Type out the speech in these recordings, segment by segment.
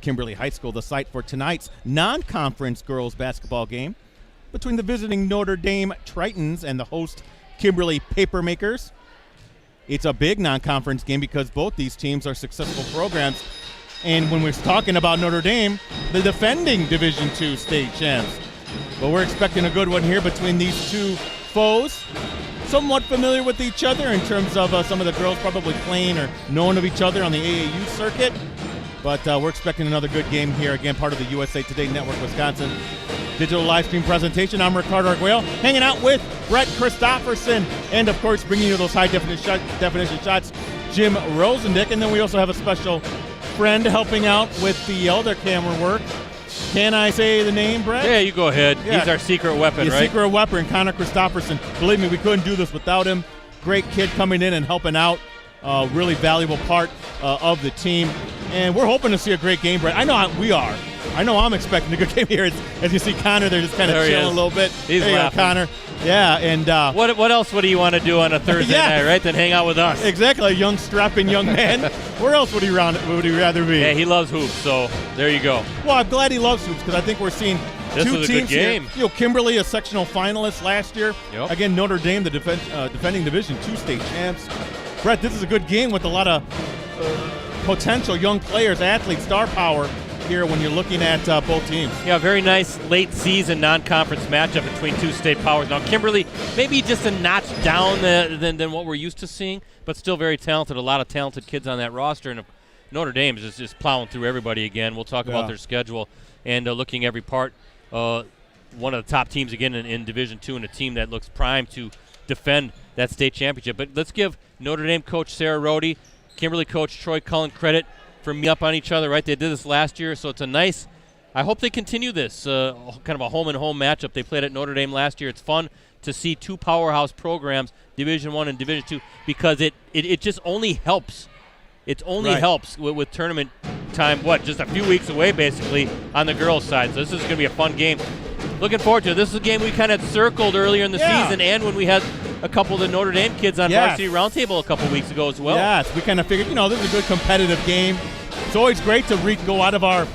Kimberly High School, the site for tonight's non-conference girls basketball game between the visiting Notre Dame Tritons and the host Kimberly Papermakers. It's a big non-conference game because both these teams are successful programs. And when we're talking about Notre Dame, the defending Division II state champs. But we're expecting a good one here between these two foes. Somewhat familiar with each other in terms of some of the girls probably playing or knowing of each other on the AAU circuit. But we're expecting another good game here. Again, part of the USA Today Network Wisconsin digital live stream presentation. I'm Ricardo Arguello, hanging out with Brett Christopherson, and of course, bringing you those high definition shots, Jim Rosandick. And then we also have a special friend helping out with the other camera work. Can I say the name, Brett? Yeah, you go ahead. Yeah. He's our secret weapon, right? Secret weapon, Connor Christopherson. Believe me, we couldn't do this without him. Great kid coming in and helping out. Really valuable part of the team. And we're hoping to see a great game, Brett. I know we are. I know I'm expecting a good game here. As you see Connor there just kind of chilling a little bit. He's laughing. Connor. Yeah, and what else would you want to do on a Thursday night, right, than hang out with us? Exactly, a young, strapping young man. Where else would he rather be? Yeah, he loves hoops, so there you go. Well, I'm glad he loves hoops because I think we're seeing two teams here. Kimberly, a sectional finalist last year. Yep. Again, Notre Dame, the defending Division II state champs. Brett, this is a good game with a lot of potential young players, athletes, star power here when you're looking at both teams. Yeah, very nice late season non-conference matchup between two state powers. Now, Kimberly, maybe just a notch down than what we're used to seeing, but still very talented. A lot of talented kids on that roster. And Notre Dame is just plowing through everybody again. We'll talk about their schedule and looking every part. One of the top teams again in Division II and a team that looks primed to defend that state championship. But let's give Notre Dame coach Sarah Rohde, Kimberly coach Troy Cullen credit for me up on each other, right? They did this last year, so it's a nice – I hope they continue this, kind of a home-and-home matchup. They played at Notre Dame last year. It's fun to see two powerhouse programs, Division I and Division II, because it just only helps. It only helps with tournament time, just a few weeks away, basically, on the girls' side. So this is going to be a fun game. Looking forward to it. This is a game we kind of circled earlier in the season and when we had a couple of the Notre Dame kids on Varsity Roundtable a couple weeks ago as well. Yes, we kind of figured, this is a good competitive game. It's always great to go out of our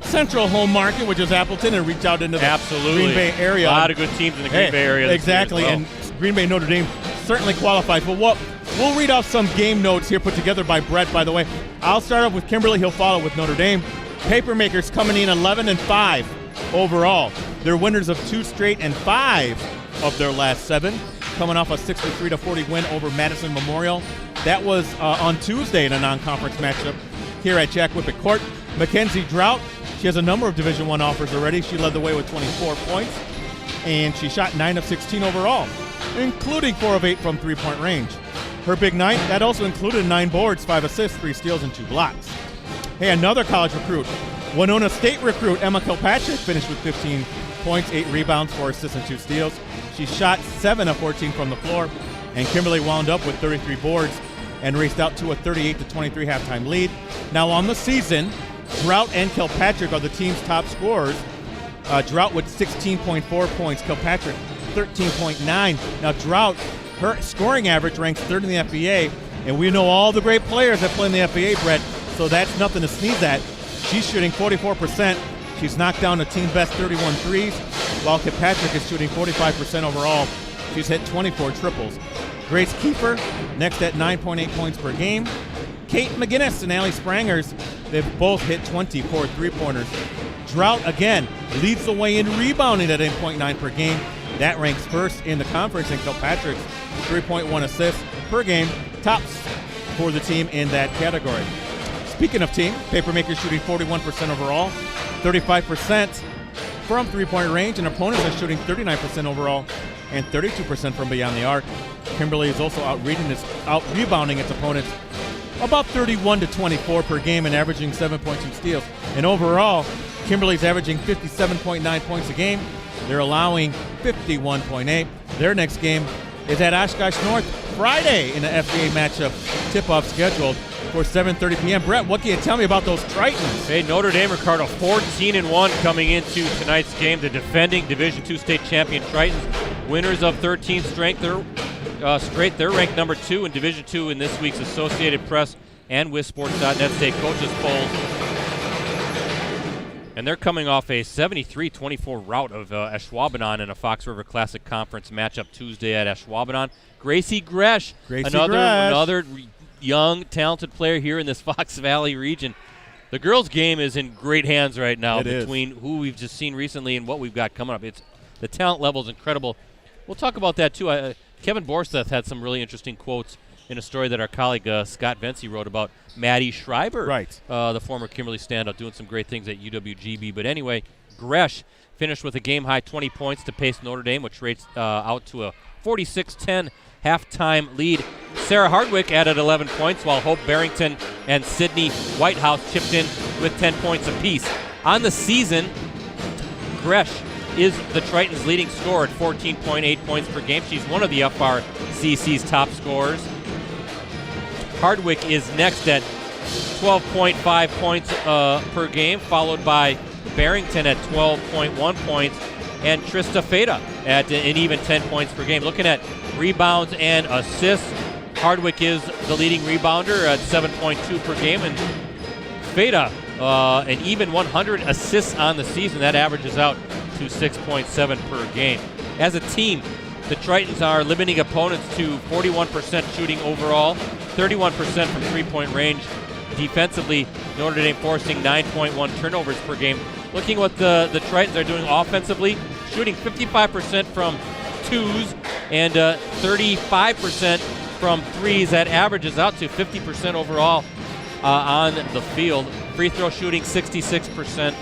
central home market, which is Appleton, and reach out into the Green Bay area. A lot of good teams in the Green Bay area. Exactly, and Green Bay Notre Dame certainly qualifies. But we'll read off some game notes here put together by Brett, by the way. I'll start off with Kimberly. He'll follow with Notre Dame. Papermakers coming in 11-5 overall. They're winners of 2 straight and 5 of their last 7, coming off a 63-40 win over Madison Memorial. That was on Tuesday in a non-conference matchup here at Jack Wippich Court. Mackenzie Drought, she has a number of Division I offers already. She led the way with 24 points, and she shot 9 of 16 overall, including 4 of 8 from three-point range. Her big night, that also included 9 boards, 5 assists, 3 steals, and 2 blocks. Hey, another college recruit, Winona State recruit Emma Kilpatrick finished with 15 points, 8 rebounds, 4 assists, and 2 steals. She shot 7 of 14 from the floor, and Kimberly wound up with 33 boards and raced out to a 38-23 halftime lead. Now on the season, Drought and Kilpatrick are the team's top scorers. Drought with 16.4 points, Kilpatrick 13.9. Now Drought, her scoring average ranks 3rd in the FBA, and we know all the great players that play in the FBA, Brett, so that's nothing to sneeze at. She's shooting 44%. She's knocked down a team best 31 threes, while Kilpatrick is shooting 45% overall. She's hit 24 triples. Grace Kiefer next at 9.8 points per game. Kate McGinnis and Allie Sprangers, they've both hit 24 three-pointers. Drought, again, leads the way in rebounding at 8.9 per game. That ranks first in the conference, and Kilpatrick's 3.1 assists per game tops for the team in that category. Speaking of team, Papermakers shooting 41% overall, 35% from three-point range, and opponents are shooting 39% overall and 32% from beyond the arc. Kimberly is also out-rebounding its opponents about 31-24 per game and averaging 7.2 steals. And overall, Kimberly's averaging 57.9 points a game. They're allowing 51.8. Their next game is at Oshkosh North Friday in the FBA matchup tip-off scheduled for 7:30 p.m. Brett, what can you tell me about those Tritons? Hey, Notre Dame, Ricardo, 14-1 coming into tonight's game. The defending Division II state champion Tritons, winners of 13 straight. They're ranked number 2 in Division II in this week's Associated Press and WisSports.net state coaches polls. And they're coming off a 73-24 rout of Ashwaubenon in a Fox River Classic Conference matchup Tuesday at Ashwaubenon. Gracie Gresh, another young, talented player here in this Fox Valley region. The girls' game is in great hands right now between who we've just seen recently and what we've got coming up. The talent level is incredible. We'll talk about that, too. Kevin Borseth had some really interesting quotes in a story that our colleague Scott Vency wrote about Maddie Schreiber, the former Kimberly standout, doing some great things at UWGB. But anyway, Gresh finished with a game-high 20 points to pace Notre Dame, which rates out to a 46-10 halftime lead. Sarah Hardwick added 11 points, while Hope Barrington and Sydney Whitehouse chipped in with 10 points apiece. On the season, Gresh is the Tritons' leading scorer at 14.8 points per game. She's one of the FRCC's top scorers. Hardwick is next at 12.5 points per game, followed by Barrington at 12.1 points, and Trista Feta at an even 10 points per game. Looking at rebounds and assists, Hardwick is the leading rebounder at 7.2 per game, and Feta an even 100 assists on the season. That averages out to 6.7 per game. As a team, the Tritons are limiting opponents to 41% shooting overall, 31% from three-point range. Defensively, Notre Dame forcing 9.1 turnovers per game. Looking what the Tritons are doing offensively, shooting 55% from twos and 35% from threes. That averages out to 50% overall on the field. Free throw shooting 66%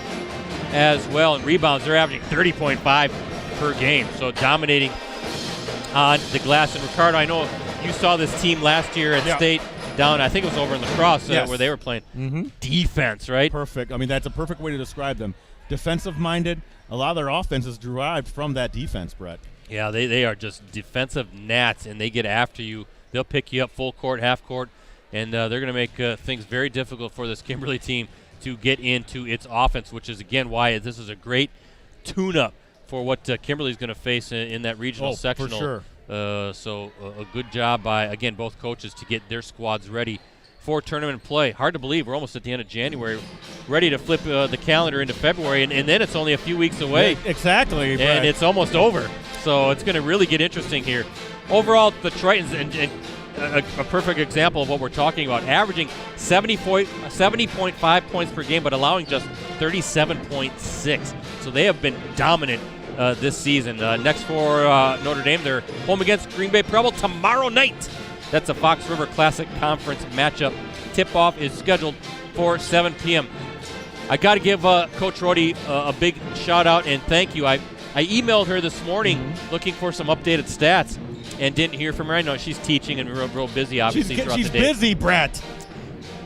as well. And rebounds, they're averaging 30.5 per game. So dominating on the glass. And Ricardo, I know you saw this team last year at State down, I think it was over in La Crosse where they were playing. Defense, right? Perfect. I mean, that's a perfect way to describe them. Defensive-minded. A lot of their offense is derived from that defense, Brett. Yeah, they are just defensive gnats, and they get after you. They'll pick you up full court, half court, and they're going to make things very difficult for this Kimberly team to get into its offense, which is, again, why this is a great tune-up for what Kimberly's going to face in that regional sectional. For sure. So a good job by, again, both coaches to get their squads ready for tournament play. Hard to believe we're almost at the end of January, ready to flip the calendar into February, and then it's only a few weeks away. Yeah, exactly. And Brett. it's almost over. So it's going to really get interesting here. Overall, the Tritons, and a perfect example of what we're talking about, averaging 70.5 points per game, but allowing just 37.6. So they have been dominant this season. Next for Notre Dame, they're home against Green Bay Preble tomorrow night. That's a Fox River Classic Conference matchup. Tip-off is scheduled for 7 p.m. I got to give Coach Rhodey a big shout-out and thank you. I emailed her this morning looking for some updated stats and didn't hear from her. I know she's teaching and real busy, obviously, throughout the day. She's busy, Brett.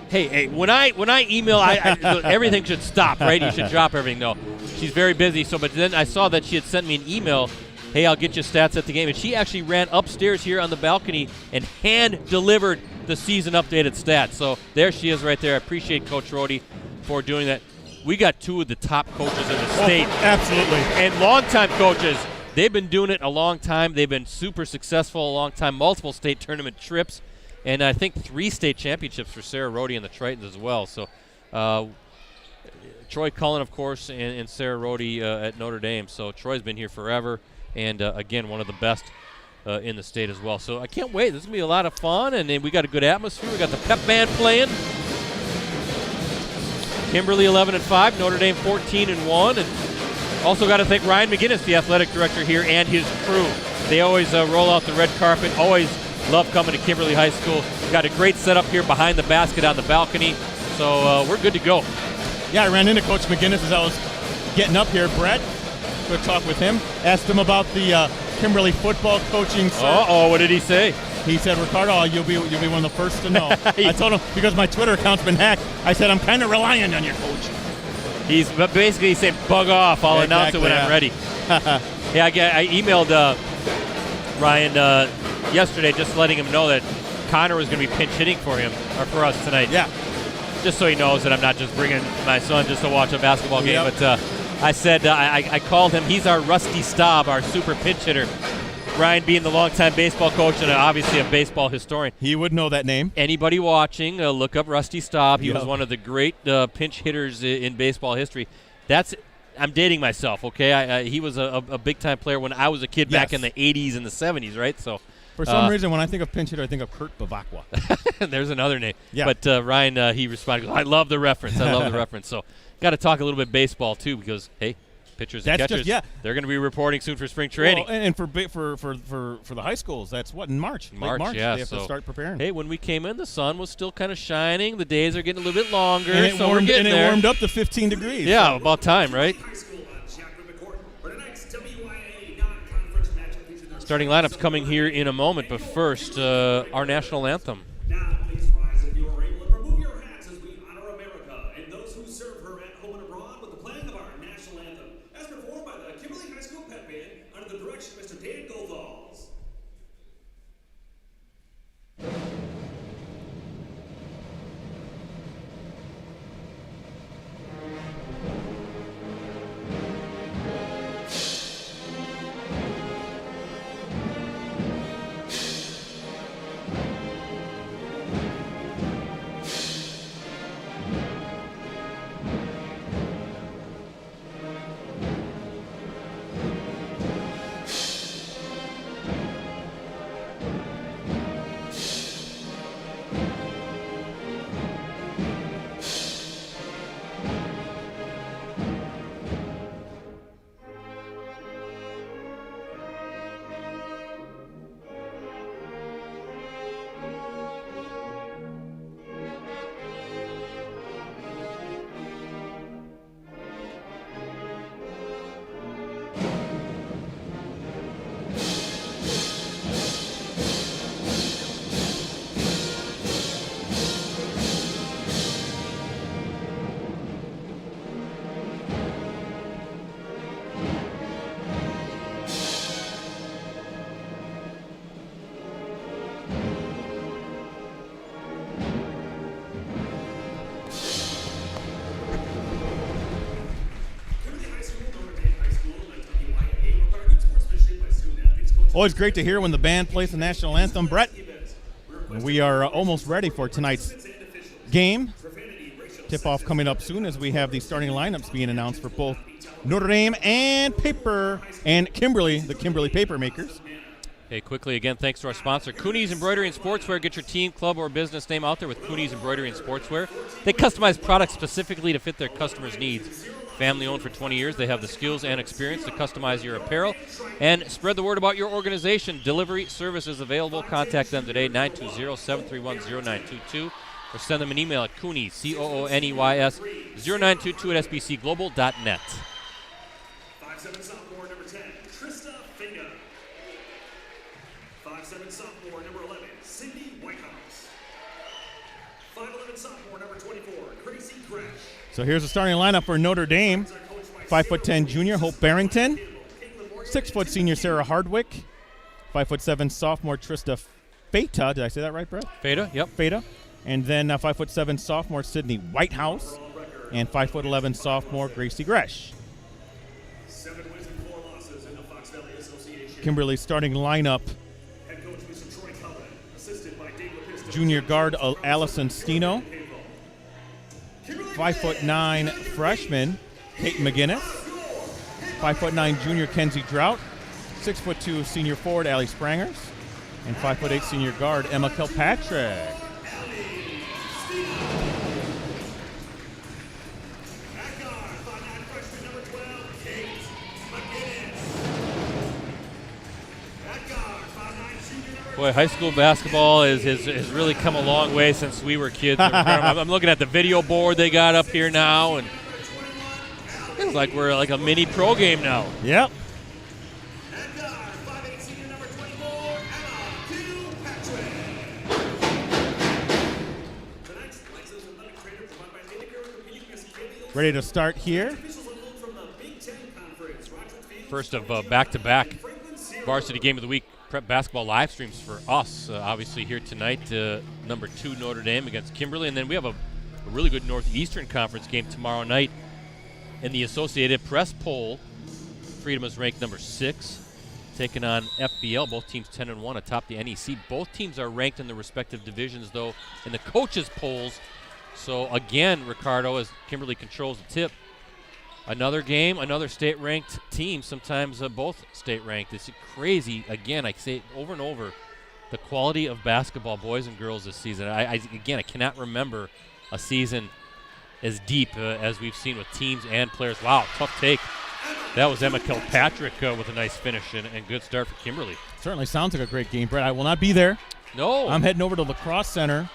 Hey, when I email, everything should stop, right? You should drop everything. No, she's very busy. But then I saw that she had sent me an email. Hey, I'll get you stats at the game. And she actually ran upstairs here on the balcony and hand-delivered the season updated stats. So there she is right there. I appreciate Coach Rhodey for doing that. We got two of the top coaches in the state. Absolutely. And longtime coaches. They've been doing it a long time. They've been super successful a long time. Multiple state tournament trips. And I think 3 state championships for Sarah Rhodey and the Tritons as well. So Troy Cullen, of course, and Sarah Rhodey at Notre Dame. So Troy's been here forever. And, again, one of the best in the state as well. So I can't wait. This is going to be a lot of fun. And then we got a good atmosphere. We got the pep band playing. Kimberly 11-5, Notre Dame 14-1. And also got to thank Ryan McGinnis, the athletic director here, and his crew. They always roll out the red carpet. Always love coming to Kimberly High School. Got a great setup here behind the basket on the balcony. So we're good to go. Yeah, I ran into Coach McGinnis as I was getting up here. Brett, good talk with him. Asked him about the Kimberly football coaching search. Uh-oh, what did he say? He said, Ricardo, you'll be one of the first to know. I told him, because my Twitter account's been hacked, I said, I'm kind of relying on your coach. He's basically saying, bug off. I'll announce it when I'm ready. Yeah, I emailed Ryan yesterday just letting him know that Connor was going to be pinch hitting for him, or for us tonight. Yeah. Just so he knows that I'm not just bringing my son just to watch a basketball game. Yep. But I said, I called him, he's our Rusty Staub, our super pinch hitter. Ryan being the longtime baseball coach and obviously a baseball historian. He would know that name. Anybody watching, look up Rusty Staub. He was one of the great pinch hitters in baseball history. I'm dating myself, okay? He was a big-time player when I was a kid back in the 80s and the 70s, right? So for some reason, when I think of pinch hitter, I think of Kurt Bavacqua. There's another name. Yeah. But Ryan, he responded, I love the reference. I love the reference. So got to talk a little bit baseball, too, because, hey, pitchers and catchers, they're going to be reporting soon for spring training. Well, and for the high schools, that's what, in March? March, yeah. They have to start preparing. Hey, when we came in, the sun was still kind of shining. The days are getting a little bit longer, and it warmed up to 15 degrees. Yeah, about time, right? Starting lineups coming here in a moment, but first, our national anthem. Now, please rise if you are able and remove your hats as we honor America and those who serve her at home and abroad with the playing of our national anthem, as performed by the Kimberly High School Pep Band under the direction of Mr. Dan Goldhalls. Always great to hear when the band plays the national anthem. Brett, we are almost ready for tonight's game. Tip-off coming up soon as we have the starting lineups being announced for both Notre Dame and Kimberly, the Kimberly Paper Makers. Hey, quickly again, thanks to our sponsor, Cooney's Embroidery and Sportswear. Get your team, club, or business name out there with Cooney's Embroidery and Sportswear. They customize products specifically to fit their customers' needs. Family-owned for 20 years, they have the skills and experience to customize your apparel and spread the word about your organization. Delivery service is available. Contact them today, 920-731-0922, or send them an email at Cooney, COONEYS, 0922 at sbcglobal.net. 5'7" sophomore number 10, Trista Finga. 5'7" sophomore number 11, Cindy Whitehouse. 5'11" sophomore number 24, Gracie Gresh. So here's the starting lineup for Notre Dame. 5'10" junior Hope Barrington. 6' senior Sarah Hardwick. 5'7" sophomore Trista Feta. Did I say that right, Brett? Feta, yep. Feta. And then 5'7" sophomore Sydney Whitehouse. And 5'11" sophomore Gracie Gresh. 7 wins and 4 losses in the Fox Valley Association. Kimberly's starting lineup. Head coach Mr. Troy Cullen, assisted by Dave Lepisto. Junior guard Allison Stino. 5'9" freshman Peyton McGinnis. 5'9" junior Kenzie Drought. 6'2" senior forward Allie Sprangers. And 5'8" senior guard Emma Kilpatrick. Boy, high school basketball has really come a long way since we were kids. I'm looking at the video board they got up here now, and it feels like we're like a mini pro game now. Yep. Ready to start here. First of back-to-back varsity game of the week prep basketball live streams for us. Obviously here tonight, number 2 Notre Dame against Kimberly, and then we have a really good Northeastern Conference game tomorrow night in the Associated Press poll. Freedom is ranked number 6, taking on FBL. Both teams 10-1 atop the NEC. Both teams are ranked in their respective divisions, though, in the coaches' polls. So again, Ricardo, as Kimberly controls the tip, Another game, another state-ranked team, sometimes both state-ranked. It's crazy. Again, I say it over and over, the quality of basketball, boys and girls, this season. I cannot remember a season as deep as we've seen with teams and players. Wow, tough take. That was Emma Kilpatrick with a nice finish and good start for Kimberly. Certainly sounds like a great game, Brett. I will not be there. No. I'm heading over to Lacrosse Center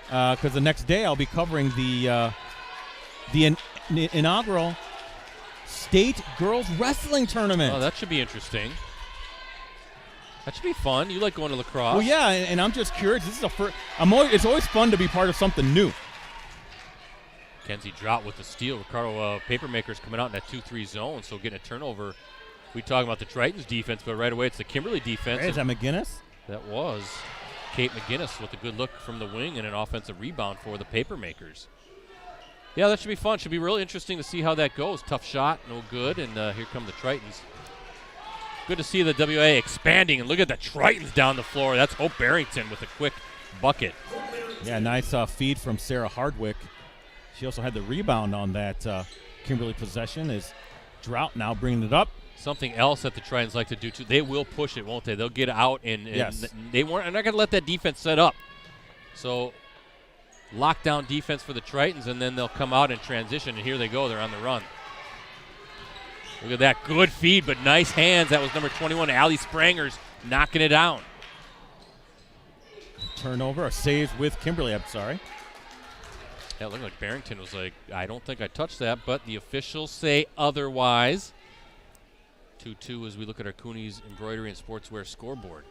because the next day I'll be covering the inaugural State Girls Wrestling Tournament. Oh, that should be interesting. That should be fun. You like going to lacrosse. Well, yeah, and I'm just curious. This is it's always fun to be part of something new. Kenzie Drought with the steal. Ricardo Papermakers coming out in that 2-3 zone, so getting a turnover. We talking about the Tritons defense, but right away it's the Kimberly defense. Hey, is that McGinnis? That was Kate McGinnis with a good look from the wing and an offensive rebound for the Papermakers. Yeah, that should be fun. Should be really interesting to see how that goes. Tough shot, no good, and here come the Tritons. Good to see the WA expanding, and look at the Tritons down the floor. That's Hope Barrington with a quick bucket. Yeah, nice feed from Sarah Hardwick. She also had the rebound on that Kimberly possession. Is Drought now bringing it up. Something else that the Tritons like to do, too. They will push it, won't they? They'll get out, and yes. They're not going to let that defense set up. So lockdown defense for the Tritons, and then they'll come out and transition, and here they go. They're on the run. Look at that. Good feed, but nice hands. That was number 21, Allie Sprangers, knocking it down. Turnover, a save with Kimberly, I'm sorry. Yeah, it looked like Barrington was like, I don't think I touched that, but the officials say otherwise. 2-2 as we look at our Cooney's Embroidery and Sportswear scoreboard.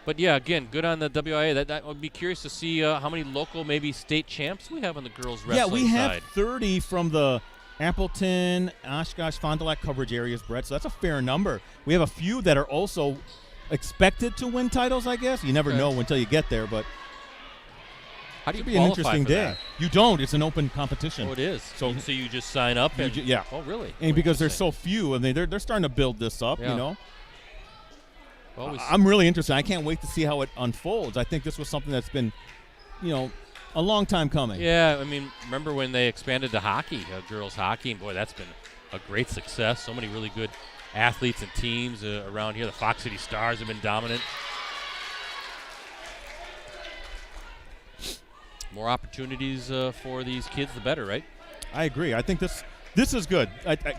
But, yeah, again, good on the WIA. That would be curious to see how many local, maybe state champs we have on the girls' wrestling side. Yeah, we have 30 from the Appleton, Oshkosh, Fond du Lac coverage areas, Brett, so that's a fair number. We have a few that are also expected to win titles, I guess. You never know until you get there, but how do you be an interesting day. That? You don't. It's an open competition. Oh, it is. So you just sign up? And yeah. Oh, really? And because there's so few, and they're starting to build this up, you know. Well, I'm really interested. I can't wait to see how it unfolds. I think this was something that's been, a long time coming. Yeah, I mean, remember when they expanded to hockey, girls hockey, and boy, that's been a great success. So many really good athletes and teams around here. The Fox City Stars have been dominant. More opportunities for these kids, the better, right? I agree. I think this is good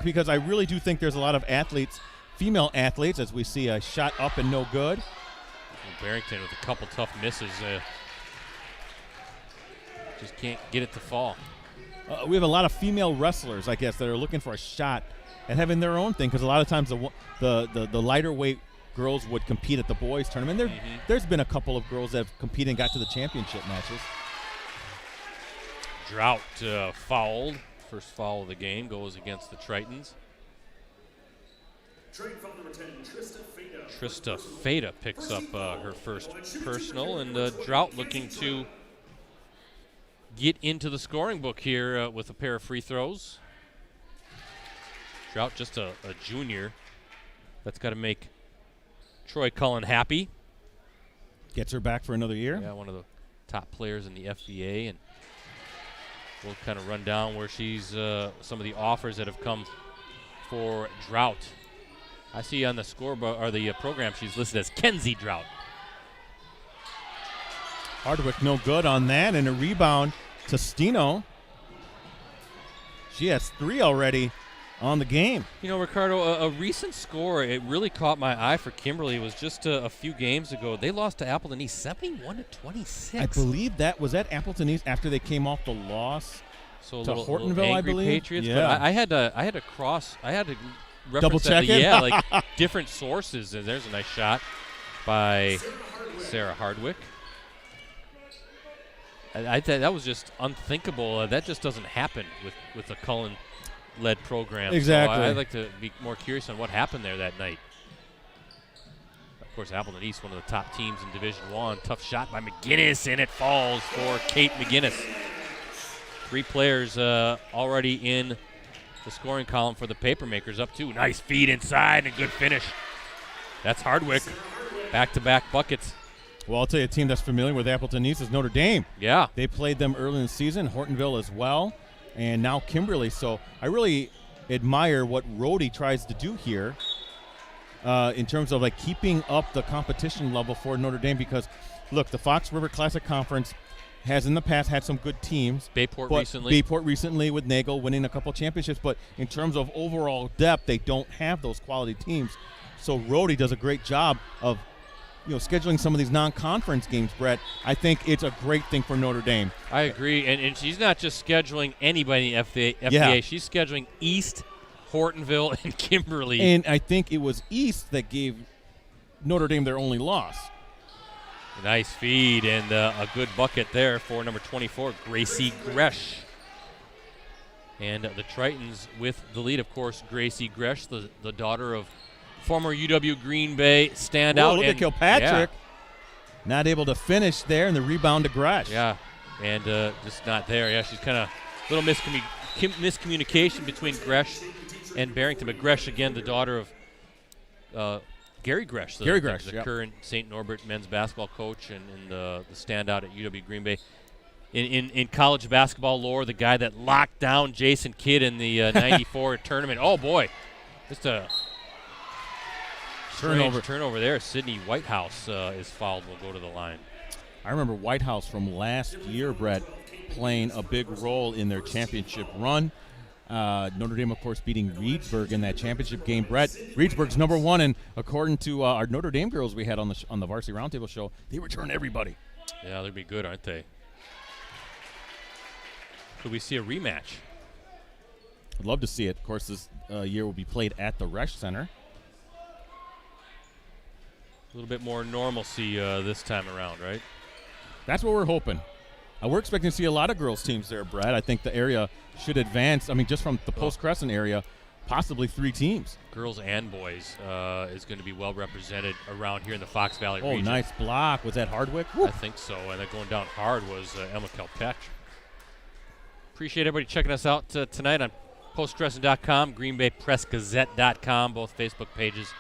because I really do think there's a lot of athletes, female athletes, as we see a shot up and no good. Well, Barrington with a couple tough misses. Just can't get it to fall. We have a lot of female wrestlers, I guess, that are looking for a shot at having their own thing because a lot of times the lighter weight girls would compete at the boys tournament. There's been a couple of girls that have competed and got to the championship matches. Drought fouled. First foul of the game goes against the Tritons. Trista Feda picks up her first personal, and Drought looking to get into the scoring book here with a pair of free throws. Drought just a junior. That's got to make Troy Cullen happy. Gets her back for another year. Yeah, one of the top players in the FVA, and we'll kind of run down where she's some of the offers that have come for Drought. I see on the scoreboard or the program she's listed as Kenzie Drought. Hardwick no good on that, and a rebound to Stino. She has 3 already on the game. Ricardo, a recent score, it really caught my eye for Kimberly. It was just a few games ago. They lost to Appleton East 71-26. I believe that was at Appleton East after they came off the loss to Hortonville, I believe. Patriots, yeah. But I had to reference double check it. Yeah, like different sources. And there's a nice shot by Sarah Hardwick. I thought that was just unthinkable. That just doesn't happen with a Cullen-led program. Exactly. So I'd like to be more curious on what happened there that night. Of course, Appleton East, one of the top teams in Division I. Tough shot by McGinnis, and it falls for Kate McGinnis. 3 players already in the scoring column for the Papermakers. Up 2. Nice feed inside and good finish. That's Hardwick. Back-to-back buckets. Well, I'll tell you, a team that's familiar with Appleton East is Notre Dame. Yeah. They played them early in the season, Hortonville as well, and now Kimberly. So I really admire what Rhodey tries to do here in terms of like keeping up the competition level for Notre Dame, because look, the Fox River Classic Conference has in the past had some good teams. Bayport recently with Nagel winning a couple championships, but in terms of overall depth, they don't have those quality teams. So Rhodey does a great job of scheduling some of these non-conference games, Brett. I think it's a great thing for Notre Dame. I agree, and she's not just scheduling anybody in the FBA. Yeah. She's scheduling East, Hortonville, and Kimberly. And I think it was East that gave Notre Dame their only loss. Nice feed and a good bucket there for number 24, Gracie Gresh. And the Tritons with the lead, of course, Gracie Gresh, the daughter of former UW Green Bay standout. Look at Kilpatrick. Yeah. Not able to finish there, and the rebound to Gresh. Yeah, and just not there. Yeah, she's kind of a little miscommunication between Gresh and Barrington. But Gresh, again, the daughter of Gary Gresh, the current St. Norbert men's basketball coach and the standout at UW Green Bay. In college basketball lore, the guy that locked down Jason Kidd in the 94 tournament. Oh, boy. Just a turnover there. Sydney Whitehouse is fouled. Will go to the line. I remember Whitehouse from last year, Brett, playing a big role in their championship run. Notre Dame, of course, beating Reedsburg in that championship game. Brett, Reedsburg's number 1, and according to our Notre Dame girls we had on the Varsity Roundtable show, they return everybody. Yeah, they'll be good, aren't they? Could we see a rematch? I'd love to see it. Of course, this year will be played at the Resch Center. A little bit more normalcy this time around, right? That's what we're hoping. We're expecting to see a lot of girls' teams there, Brad. I think the area should advance. I mean, just from the Post Crescent area, possibly 3 teams. Girls and boys is going to be well represented around here in the Fox Valley region. Oh, nice block. Was that Hardwick? I think so. And then going down hard was Emma Kilpatrick. Appreciate everybody checking us out tonight on postcrescent.com, greenbaypressgazette.com, both Facebook pages.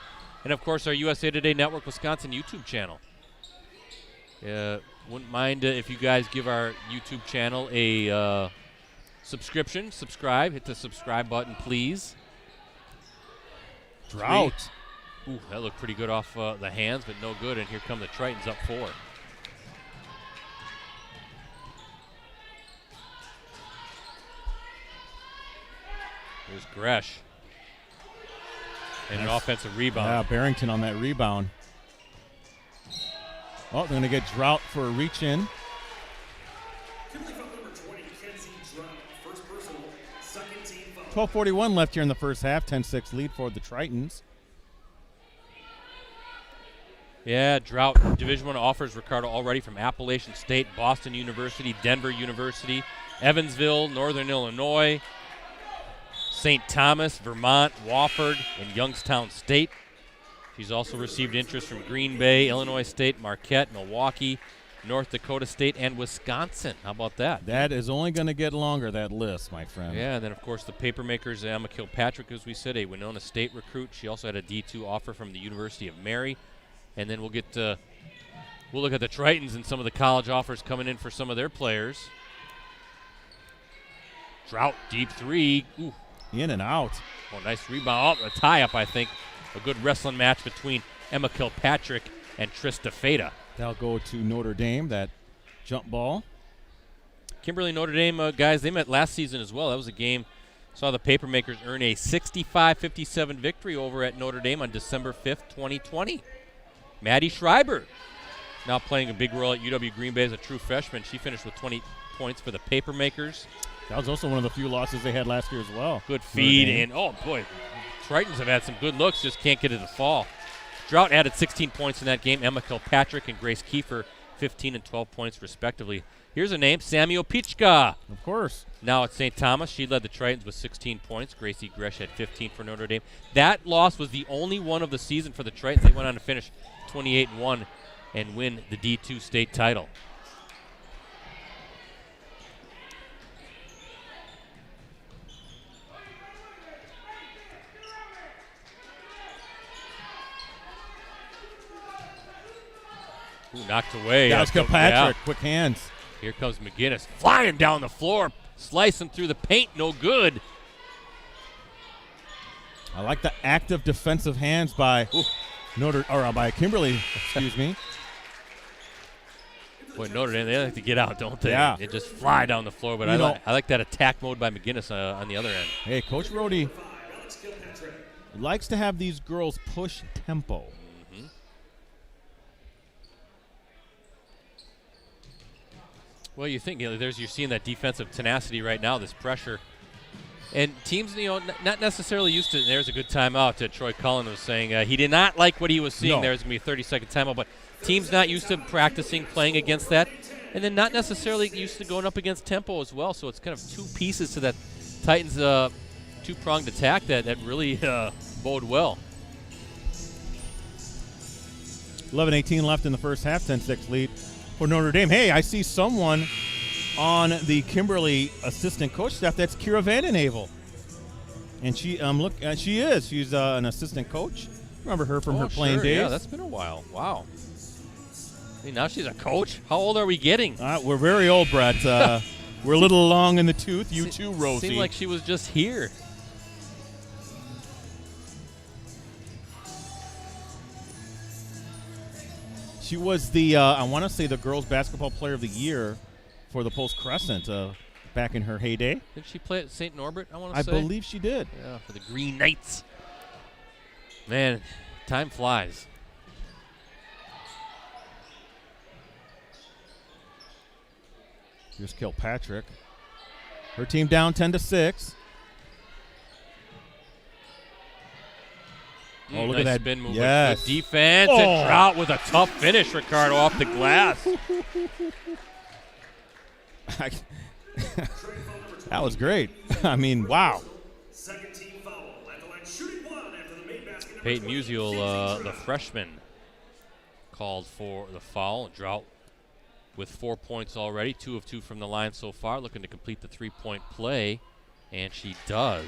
And, of course, our USA Today Network Wisconsin YouTube channel. Wouldn't mind if you guys give our YouTube channel a subscription. Subscribe. Hit the subscribe button, please. Drought. Ooh, that looked pretty good off the hands, but no good. And here come the Tritons up 4. There's Gresh. And an offensive rebound. Yeah, Barrington on that rebound. Oh, they're going to get Drought for a reach in. 12:41 left here in the first half. 10-6 lead for the Tritons. Yeah, Drought Division I offers Ricardo already from Appalachian State, Boston University, Denver University, Evansville, Northern Illinois, St. Thomas, Vermont, Wofford, and Youngstown State. She's also received interest from Green Bay, Illinois State, Marquette, Milwaukee, North Dakota State, and Wisconsin. How about that? That is only going to get longer, that list, my friend. Yeah, and then, of course, the Papermakers, Emma Kilpatrick, as we said, a Winona State recruit. She also had a D2 offer from the University of Mary. And then we'll look at the Tritons and some of the college offers coming in for some of their players. Drought, deep 3. Ooh. In and out. Oh, nice rebound. Oh, a tie-up, I think. A good wrestling match between Emma Kilpatrick and Trista Feta. That'll go to Notre Dame, that jump ball. Kimberly Notre Dame, guys, they met last season as well. That was a game. Saw the Papermakers earn a 65-57 victory over at Notre Dame on December 5th, 2020. Maddie Schreiber now playing a big role at UW Green Bay as a true freshman. She finished with 20 points for the Papermakers. That was also one of the few losses they had last year as well. Good feed, and oh boy, Tritons have had some good looks, just can't get it to fall. Drought added 16 points in that game. Emma Kilpatrick and Grace Kiefer, 15 and 12 points respectively. Here's a name, Samuel Pichka. Of course. Now at St. Thomas, she led the Tritons with 16 points. Gracie Gresh had 15 for Notre Dame. That loss was the only one of the season for the Tritons. They went on to finish 28-1 and win the D2 state title. Ooh, knocked away. That was Kilpatrick. Quick hands. Here comes McGinnis flying down the floor, slicing through the paint. No good. I like the active defensive hands by by Kimberly, excuse me. Boy, Notre Dame, they like to get out, don't they? Yeah. They just fly down the floor, but I like that attack mode by McGinnis on the other end. Hey, Coach Rhodey likes to have these girls push tempo. Mm-hmm. Well, you think you're seeing that defensive tenacity right now, this pressure. And teams, not necessarily used to. There's a good timeout that Troy Cullen was saying. He did not like what he was seeing. No. There's going to be a 30-second timeout, but teams not used to practicing playing against that, and then not necessarily used to going up against tempo as well. So it's kind of two pieces to that Titans two-pronged attack that really bode well. 11:18 left in the first half, 10-6 lead for Notre Dame. Hey, I see someone on the Kimberly assistant coach staff. That's Kira Vandenhavel. And she is. She's an assistant coach. Remember her from her playing days? Yeah, that's been a while. Wow. Hey, now she's a coach? How old are we getting? We're very old, Brett. We're a little long in the tooth. You too, Rosie. Seemed like she was just here. She was the, I want to say, the girls basketball player of the year for the Post Crescent back in her heyday. Did she play at St. Norbert, I say? I believe she did. Yeah, for the Green Knights. Man, time flies. Here's Kilpatrick. Her team down 10-6. Oh, look nice at that spin move. Yes. Good defense. And Trout with a tough finish, Ricardo, off the glass. That was great. I mean, wow. Peyton Musial, the freshman, called for the foul. Drought with 4 points already, 2 of 2 from the line so far, looking to complete the three-point play, and she does.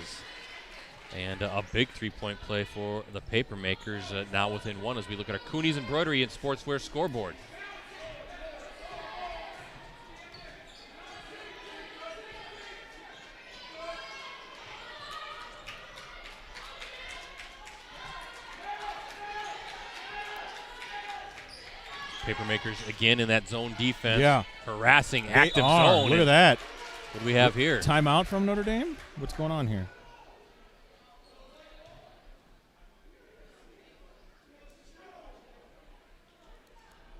And a big three-point play for the Papermakers, now within 1 as we look at our Cooney's Embroidery and Sportswear scoreboard. Papermakers again in that zone defense. Yeah. Harassing active zone. Look at that. What do we have here? Timeout from Notre Dame? What's going on here?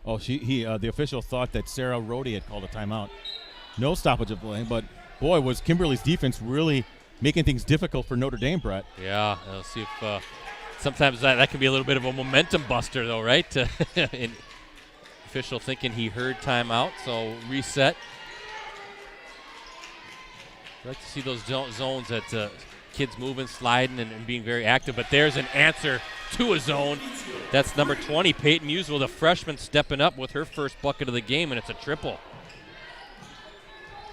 Oh, the official thought that Sarah Rhodey had called a timeout. No stoppage of play, but boy, was Kimberly's defense really making things difficult for Notre Dame, Brett. Yeah, let's see if sometimes that can be a little bit of a momentum buster, though, right? Official thinking he heard timeout, so reset. I like to see those zones that kids moving, sliding, and being very active. But there's an answer to a zone. That's number 20, Peyton Musial, the freshman, stepping up with her first bucket of the game, and it's a triple.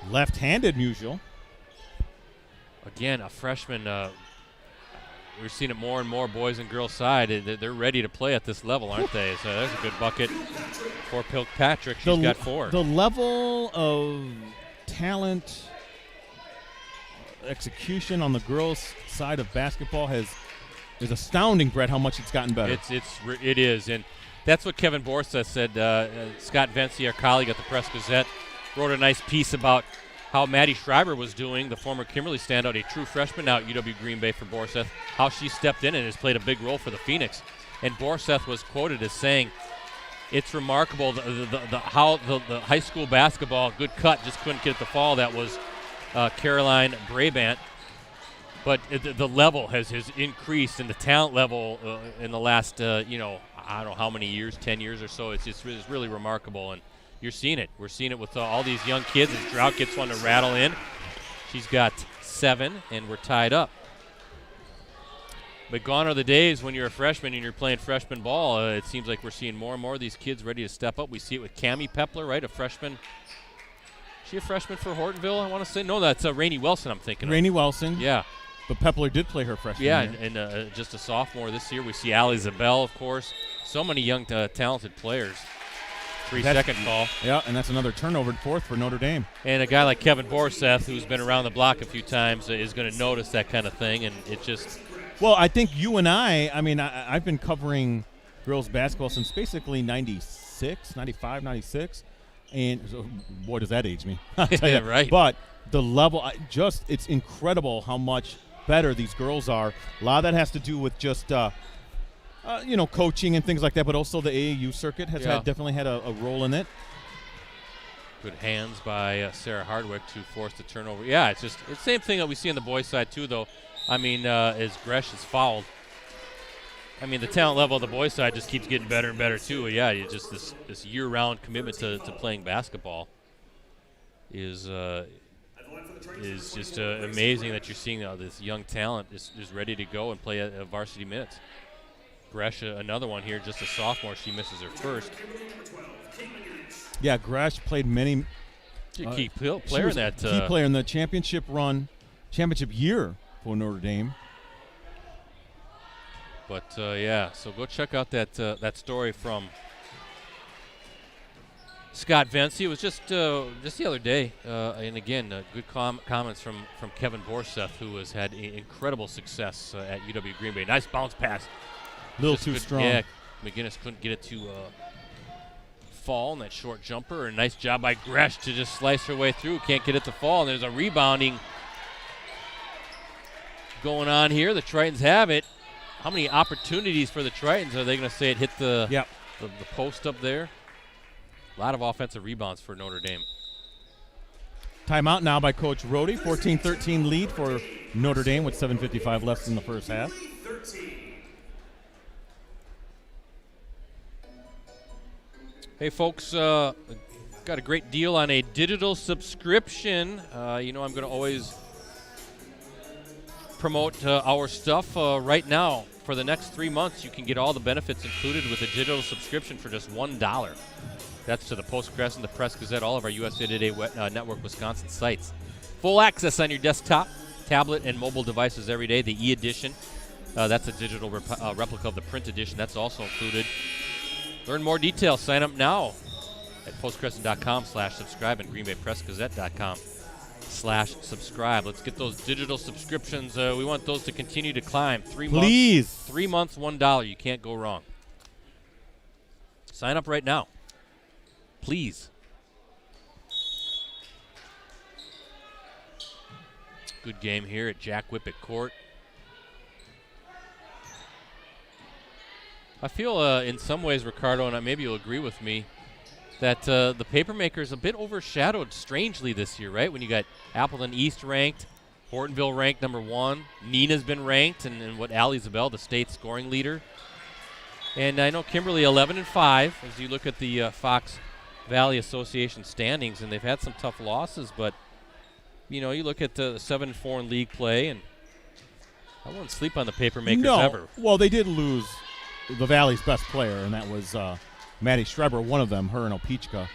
Left-handed Musial. Again, a freshman. We're seeing it more and more, boys and girls side. They're ready to play at this level, aren't they? So there's a good bucket for Kilpatrick. She's got 4. The level of talent, execution on the girls' side of basketball is astounding, Brett, how much it's gotten better. It is, and that's what Kevin Borseth said. Scott Vency, our colleague at the Press Gazette, wrote a nice piece about how Maddie Schreiber was doing, the former Kimberly standout, a true freshman now at UW Green Bay for Borseth, how she stepped in and has played a big role for the Phoenix. And Borseth was quoted as saying, it's remarkable how the high school basketball, good cut, just couldn't get it to fall. That was Caroline Brabant. But the level has increased, and the talent level in the last, I don't know how many years, 10 years or so, it's really remarkable. And you're seeing it. We're seeing it with all these young kids as Drought gets one to rattle in. She's got 7, and we're tied up. But gone are the days when you're a freshman and you're playing freshman ball. It seems like we're seeing more and more of these kids ready to step up. We see it with Cammie Pepler, right, a freshman. Is she a freshman for Hortonville, I want to say? No, that's Rainey Wilson I'm thinking of. Rainey Wilson. Yeah. But Pepler did play her freshman year. And just a sophomore this year. We see Allie Zabel, of course. So many young, talented players. 3-second call. Yeah, and that's another turnover and 4th for Notre Dame. And a guy like Kevin Borseth, who's been around the block a few times, is going to notice that kind of thing, and it just Well, I think you and I mean, I've been covering girls basketball since basically 96, 95, 96. And so, boy, does that age me. Yeah, right. But the level, it's incredible how much better these girls are. A lot of that has to do with just, coaching and things like that, but also the AAU circuit has definitely had a role in it. Good hands by Sarah Hardwick to force the turnover. Yeah, it's the same thing that we see on the boys' side too, though. I mean, as Gresh is fouled, I mean, the talent level of the boys' side just keeps getting better and better too. Yeah, you just this year-round commitment to playing basketball is just amazing that you're seeing this young talent is ready to go and play a varsity minutes. Gresh, another one here, just a sophomore. She misses her first. Yeah, Gresh played many. Key player in that. Key player in the championship year for Notre Dame. But so go check out that story from Scott Vence. It was just the other day, and again, good comments from Kevin Borseth, who has had incredible success at UW Green Bay. Nice bounce pass. A little too strong. Yeah, McGinnis couldn't get it to fall in that short jumper. A nice job by Gresh to just slice her way through. Can't get it to fall, and there's a rebounding going on here. The Tritons have it. How many opportunities for the Tritons are they going to say it hit the post up there? A lot of offensive rebounds for Notre Dame. Timeout now by Coach Rohde. 14-13 lead for Notre Dame with 7:55 left in the first half. Hey, folks, got a great deal on a digital subscription. I'm going to always promote our stuff right now. For the next 3 months, you can get all the benefits included with a digital subscription for just $1. That's to the Post-Crescent, the Press-Gazette, all of our USA Today Network Wisconsin sites. Full access on your desktop, tablet, and mobile devices every day. The e-edition, that's a digital replica of the print edition. That's also included. Learn more details. Sign up now at postcrescent.com/subscribe and greenbaypressgazette.com/subscribe. Let's get those digital subscriptions. We want those to continue to climb. 3 months. Please. 3 months, $1. You can't go wrong. Sign up right now. Please. Good game here at Jack Wippich Court. I feel in some ways, Ricardo, and maybe you'll agree with me, that the Papermaker is a bit overshadowed strangely this year, right? When you got Appleton East ranked, Hortonville ranked number 1, Neenah's been ranked, and what Allie Zabel, the state scoring leader. And I know Kimberly 11-5 as you look at the Fox Valley Association standings, and they've had some tough losses, but you look at the 7-4 in league play, and I won't sleep on the Papermakers ever. Well, they did lose the Valley's best player, and that was Maddie Schreiber, one of them, her and Opichka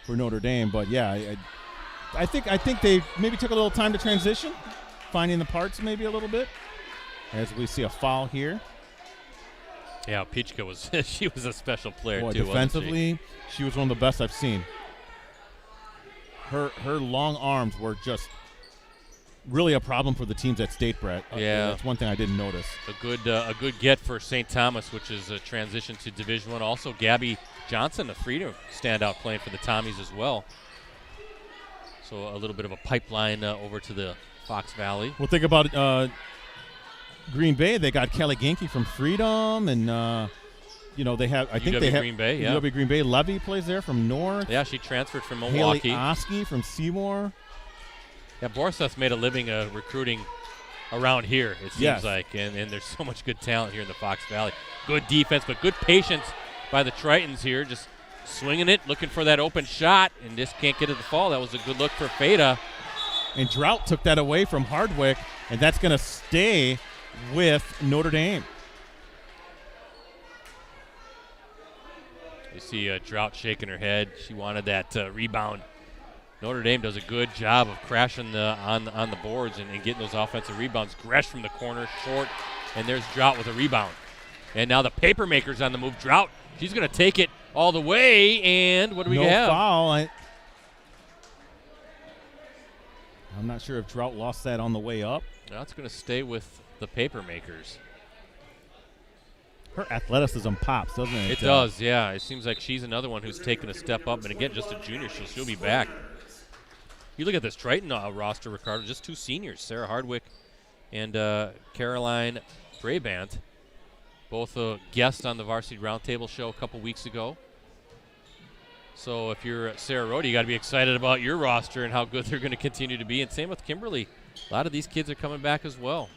for Notre Dame. But yeah, I think they maybe took a little time to transition, finding the parts maybe a little bit. As we see a foul here. Yeah, Opichka was she was a special player too. Defensively, she was one of the best I've seen. Her long arms were just really a problem for the teams at State, Brett. Yeah, that's one thing I didn't notice. A good get for St. Thomas, which is a transition to Division I. Also, Gabby Johnson, a Freedom standout, playing for the Tommies as well. So a little bit of a pipeline over to the Fox Valley. Well, think about Green Bay. They got Kelly Genke from Freedom, and they have. I think UW they have Green Bay. Yeah, UW Green Bay. Levy plays there from North. Yeah, she transferred from Milwaukee. Haley Oski from Seymour. Yeah, Borseth's made a living recruiting around here, it seems like, and there's so much good talent here in the Fox Valley. Good defense, but good patience by the Tritons here, just swinging it, looking for that open shot, and just can't get it to fall. That was a good look for Feda. And Drought took that away from Hardwick, and that's going to stay with Notre Dame. You see Drought shaking her head. She wanted that rebound. Notre Dame does a good job of crashing on the boards and getting those offensive rebounds. Gresh from the corner, short, and there's Drought with a rebound. And now the Papermaker's on the move. Drought, she's going to take it all the way, and what do we have? No foul. I'm not sure if Drought lost that on the way up. That's going to stay with the Papermakers. Her athleticism pops, doesn't it? It does, yeah. It seems like she's another one who's taken a step up. And again, just a junior, so she'll be back. You look at this Triton roster, Ricardo, just 2 seniors, Sarah Hardwick and Caroline Brabant, both guests on the Varsity Roundtable show a couple weeks ago. So if you're Sarah Rode, you got to be excited about your roster and how good they're going to continue to be. And same with Kimberly. A lot of these kids are coming back as well.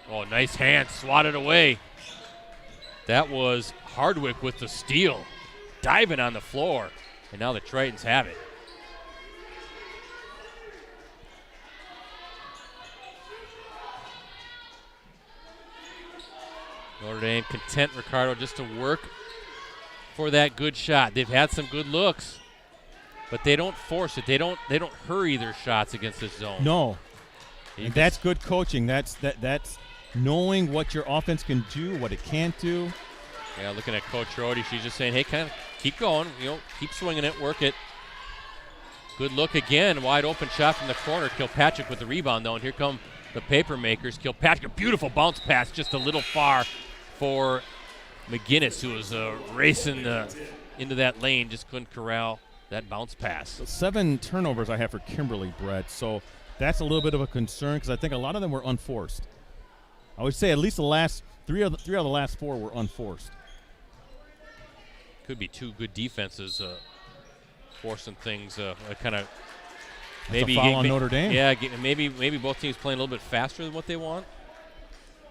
Oh, nice hand, swatted away. That was Hardwick with the steal, diving on the floor. And now the Tritons have it. Notre Dame content, Ricardo, just to work for that good shot. They've had some good looks, but they don't force it. They don't hurry their shots against this zone. No. And that's good coaching. That's knowing what your offense can do, what it can't do. Yeah, looking at Coach Rode, she's just saying, hey, kind of keep going, keep swinging it, work it. Good look again, wide open shot from the corner. Kilpatrick with the rebound, though, and here come the Papermakers. Kilpatrick, a beautiful bounce pass, just a little far for McGinnis, who was racing into that lane, just couldn't corral that bounce pass. So 7 turnovers I have for Kimberly, Brett, so that's a little bit of a concern because I think a lot of them were unforced. I would say at least the last three of the last 4 were unforced. Could be 2 good defenses forcing things kind of maybe a foul on Notre Dame. Yeah, maybe both teams playing a little bit faster than what they want.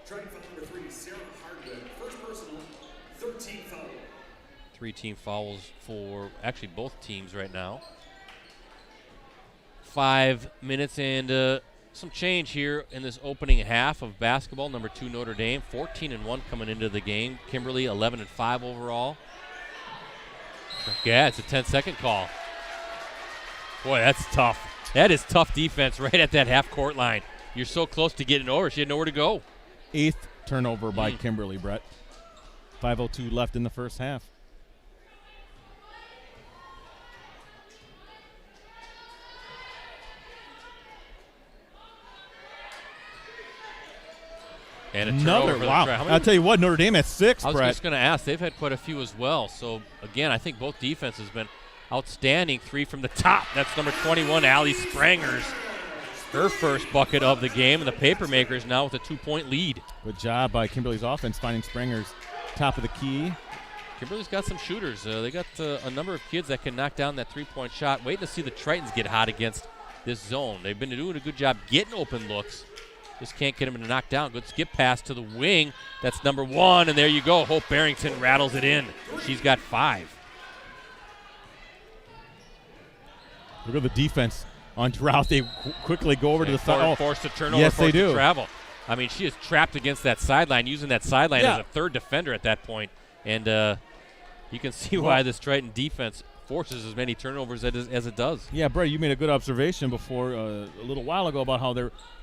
Trying foul number 3, Sarah Hardwick. First personal, 13 foul. 3 team fouls for actually both teams right now. 5 minutes and some change here in this opening half of basketball. Number 2 Notre Dame, 14-1 coming into the game. Kimberly 11-5 overall. Yeah, it's a 10-second call. Boy, that's tough. That is tough defense right at that half-court line. You're so close to getting over. She had nowhere to go. 8th turnover by Kimberly, Brett. 5:02 left in the first half. And a turnover. Wow. I'll tell you what, Notre Dame at 6, I was Brett. just going to ask. They've had quite a few as well. So, again, I think both defenses have been outstanding. 3 from the top. That's number 21, Allie Sprangers. Her first bucket of the game, and the Papermakers now with a 2-point lead. Good job by Kimberly's offense finding Spranger's top of the key. Kimberly's got some shooters. They got a number of kids that can knock down that 3-point shot. Waiting to see the Tritons get hot against this zone. They've been doing a good job getting open looks. Just can't get them to knock down. Good skip pass to the wing. That's number 1, and there you go. Hope Barrington rattles it in. She's got 5. Look at the defense on Drought. They quickly go over to the side. Forced a turnover, yes, forced they do. to travel. I mean, she is trapped against that sideline, using that sideline as a third defender at that point. And you can see why this Triton defense forces as many turnovers as it does. Yeah, Brett, you made a good observation before a little while ago about how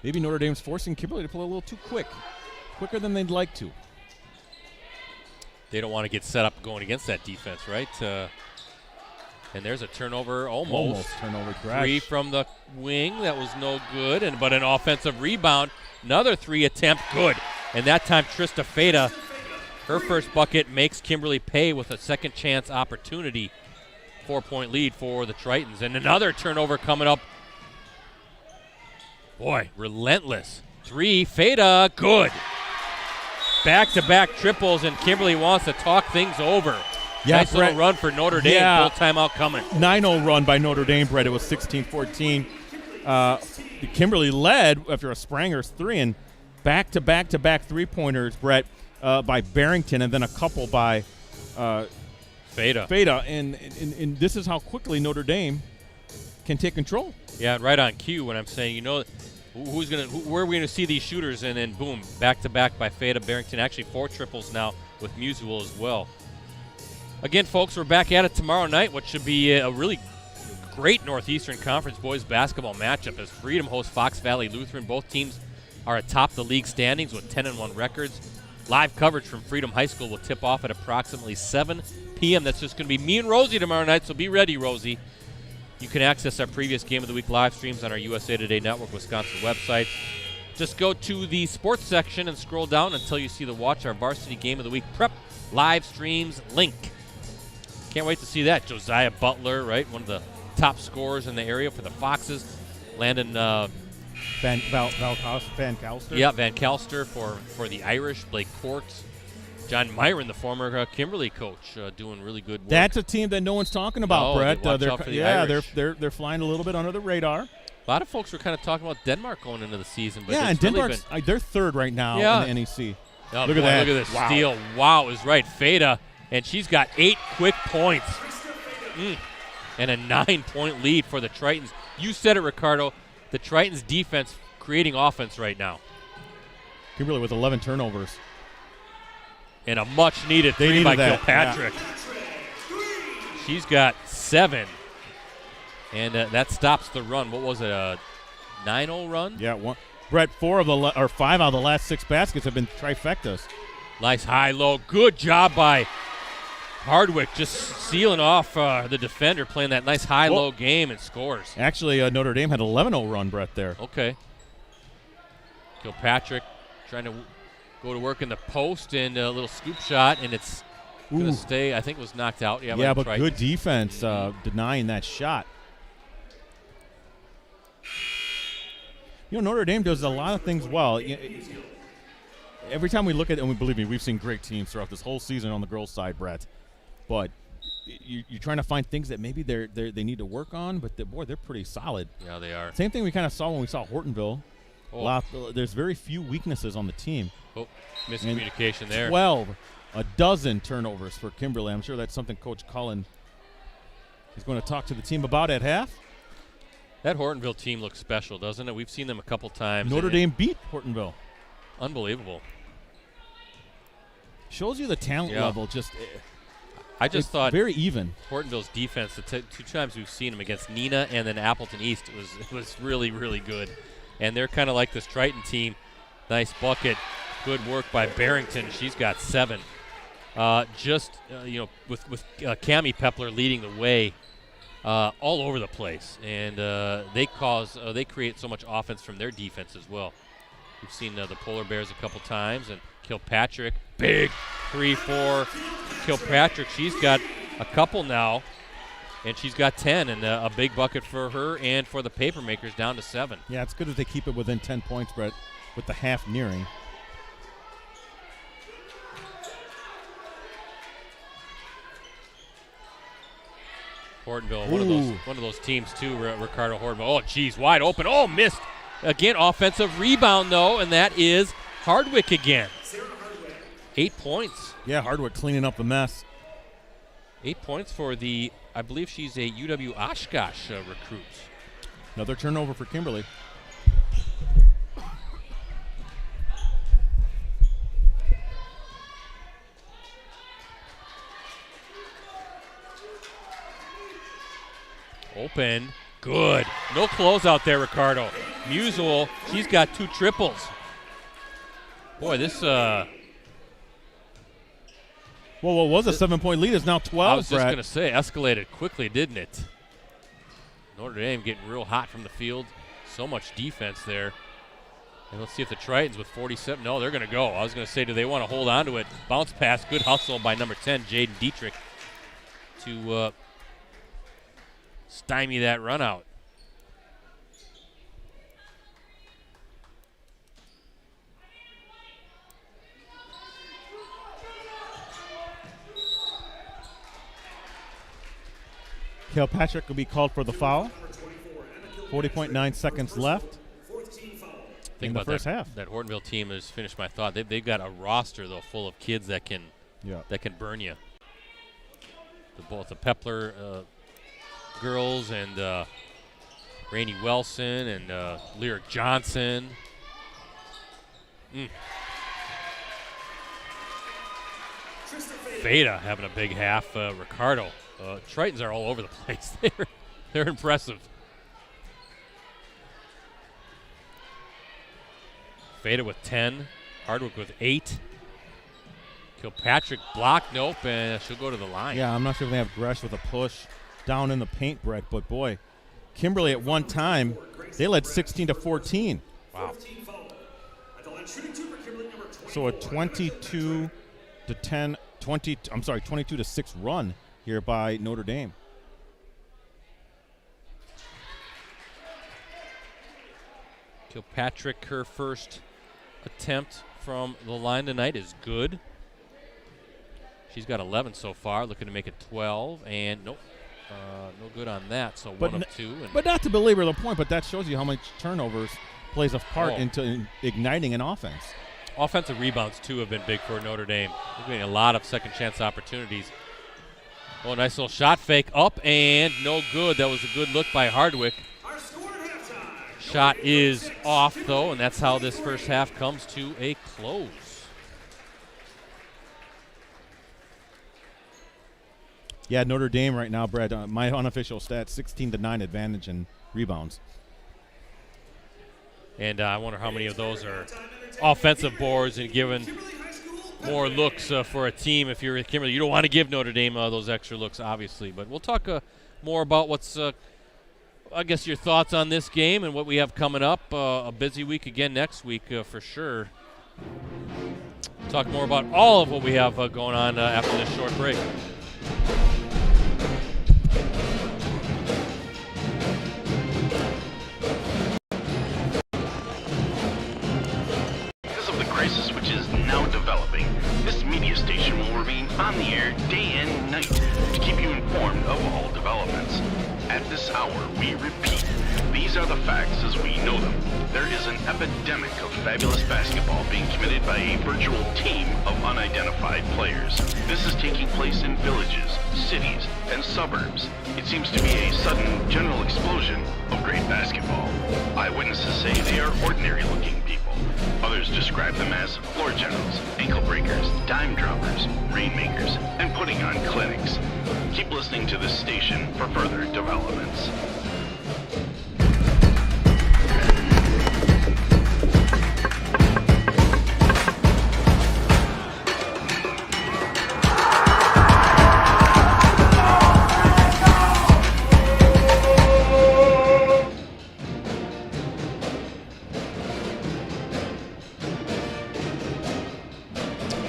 maybe Notre Dame's forcing Kimberly to play a little too quicker than they'd like to. They don't want to get set up going against that defense, right? And there's a turnover, almost turnover. 3 from the wing. That was no good, but an offensive rebound. Another 3 attempt, good. And that time Trista Feda, her first bucket makes Kimberly pay with a second chance opportunity. 4-point lead for the Tritons. And another turnover coming up. Boy, relentless. 3, Feda, good. Back-to-back triples, and Kimberly wants to talk things over. Yeah, nice little run for Notre Dame. Yeah. Full timeout coming. 9-0 run by Notre Dame, Brett. It was 16-14. Kimberly led after a Spranger's 3, and back-to-back three-pointers, Brett, by Barrington, and then a couple by Feda. And this is how quickly Notre Dame can take control. Yeah, right on cue when I'm saying, where are we gonna see these shooters? And then boom, back-to-back by Feda. Barrington, actually 4 triples now with Musial as well. Again, folks, we're back at it tomorrow night, which should be a really great Northeastern Conference boys basketball matchup as Freedom hosts Fox Valley Lutheran. Both teams are atop the league standings with 10-1 records. Live coverage from Freedom High School will tip off at approximately 7 p.m. That's just going to be me and Rosie tomorrow night, so be ready, Rosie. You can access our previous Game of the Week live streams on our USA Today Network Wisconsin website. Just go to the sports section and scroll down until you see the Watch Our Varsity Game of the Week Prep live streams link. Can't wait to see that. Josiah Butler, right, one of the top scorers in the area for the Foxes. Landon Van Calster. Yeah, Van Calster for the Irish. Blake Court. John Myron, the former Kimberly coach, doing really good work. That's a team that no one's talking about, Brett. Watch out for the Irish. They're flying a little bit under the radar. A lot of folks were kind of talking about Denmark going into the season, but yeah, and really Denmark's they're third right now in the NEC. Oh, look at that! Look at this wow. steal. Wow, is right. Feda, and she's got 8 quick points, and a 9-point lead for the Tritons. You said it, Ricardo. The Tritons' defense creating offense right now. Kimberly with 11 turnovers. And a much-needed three by Kilpatrick. Yeah. She's got 7. And that stops the run. What was it, a 9-0 run? Yeah, Brett, 5 out of the last 6 baskets have been trifectas. Nice high-low. Good job by Hardwick, just sealing off the defender, playing that nice high-low game and scores. Actually, Notre Dame had an 11-0 run, Brett, there. Okay. Kilpatrick trying to go to work in the post and a little scoop shot, and it's going to stay. I think it was knocked out. Yeah, but good defense denying that shot. You know, Notre Dame does a lot of things well. Every time we look at it, and believe me, we've seen great teams throughout this whole season on the girls' side, Brett. But you're trying to find things that maybe they need to work on, but they're pretty solid. Yeah, they are. Same thing we kind of saw when we saw Hortonville. There's very few weaknesses on the team. Oh, miscommunication there. 12, a dozen turnovers for Kimberly. I'm sure that's something Coach Cullen is going to talk to the team about at half. That Hortonville team looks special, doesn't it? We've seen them a couple times. Notre Dame beat Hortonville. Unbelievable. Shows you the talent level. I just thought very even. Hortonville's defense, the 2 times we've seen them against Neenah and then Appleton East, it was really, really good. And they're kind of like this Triton team. Nice bucket. Good work by Barrington. She's got 7. With Cammie Pepler leading the way all over the place. And they create so much offense from their defense as well. We've seen the Polar Bears a couple times. And Kilpatrick, big 3-4. Kilpatrick, she's got a couple now. And she's got 10, and a big bucket for her and for the Papermakers down to 7. Yeah, it's good that they keep it within 10 points, Brett, with the half nearing. Hortonville, one of those teams too, Ricardo Hortonville. Oh, geez, wide open. Oh, missed. Again, offensive rebound, though, and that is Hardwick again. 8 points. Yeah, Hardwick cleaning up the mess. 8 points for I believe she's a UW Oshkosh recruit. Another turnover for Kimberly. Open. Good. No closeout there, Ricardo. Musial, she's got 2 triples. Boy, this well, what was a 7-point lead is now 12, I was just Brett. going to say, escalated quickly, didn't it? Notre Dame getting real hot from the field. So much defense there. And let's see if the Tritons with 47. No, they're going to go. I was going to say, do they want to hold on to it? Bounce pass. Good hustle by number 10, Jaden Dietrich, to stymie that run out. Kilpatrick will be called for the foul. 40.9 seconds left in the first half. That Hortonville team has finished my thought. They've got a roster, though, full of kids that can burn you. Both the Pepler girls and Rainey Wilson and Lyric Johnson. Veda having a big half. Ricardo. Tritons are all over the place. They're impressive. Veda with 10. Hardwick with 8. Kilpatrick blocked. Nope, and she'll go to the line. Yeah, I'm not sure if they have Gresh with a push down in the paint, Brett, but boy, Kimberly at one time, they led 16-14. Wow. So a 22-6 run here by Notre Dame. Kilpatrick, her first attempt from the line tonight is good. She's got 11 so far, looking to make it 12, and nope, no good on that. So But 1 of 2. But not to belabor the point, but that shows you how much turnovers plays a part into igniting an offense. Offensive rebounds, too, have been big for Notre Dame. They're getting a lot of second-chance opportunities. Oh, nice little shot fake up, and no good. That was a good look by Hardwick. Shot is off, though, and that's how this first half comes to a close. Yeah, Notre Dame right now, Brad, my unofficial stats, 16-9 advantage in rebounds. And I wonder how many of those are offensive boards and given more looks for a team. If you're Kimberly, you don't want to give Notre Dame those extra looks, obviously. But we'll talk more about what's, I guess, your thoughts on this game and what we have coming up. A busy week again next week for sure. Talk more about all of what we have going on after this short break. Crisis which is now developing, this media station will remain on the air day and night to keep you informed of all developments. At this hour, we repeat, these are the facts as we know them. There is an epidemic of fabulous basketball being committed by a virtual team of unidentified players. This is taking place in villages, cities, and suburbs. It seems to be a sudden general explosion of great basketball. Eyewitnesses say they are ordinary-looking people. Others describe them as floor generals, ankle breakers, dime droppers, rainmakers, and putting on clinics. Keep listening to this station for further developments.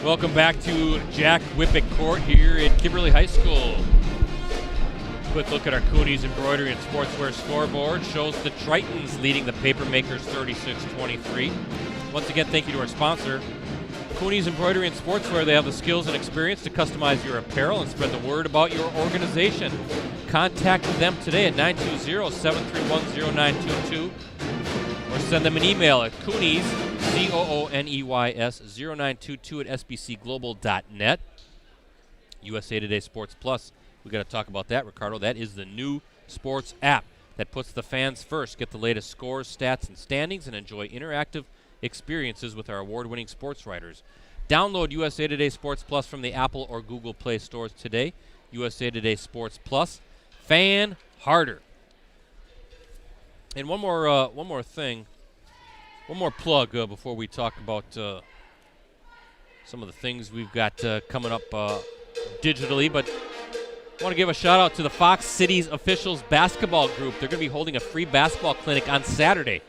Welcome back to Jack Wippich Court here at Kimberly High School. Quick look at our Cooney's Embroidery and Sportswear scoreboard shows the Tritons leading the Papermakers 36-23. Once again, thank you to our sponsor, Cooney's Embroidery and Sportswear. They have the skills and experience to customize your apparel and spread the word about your organization. Contact them today at 920-731-0922 or send them an email at Cooney's, COONEYS 0922 at sbcglobal.net. USA Today Sports Plus. We got to talk about that, Ricardo. That is the new sports app that puts the fans first. Get the latest scores, stats, and standings, and enjoy interactive experiences with our award-winning sports writers. Download USA Today Sports Plus from the Apple or Google Play stores today. USA Today Sports Plus. Fan harder. And one more thing. One more plug before we talk about some of the things we've got coming up digitally. But I want to give a shout out to the Fox Cities Officials Basketball Group. They're going to be holding a free basketball clinic on Saturday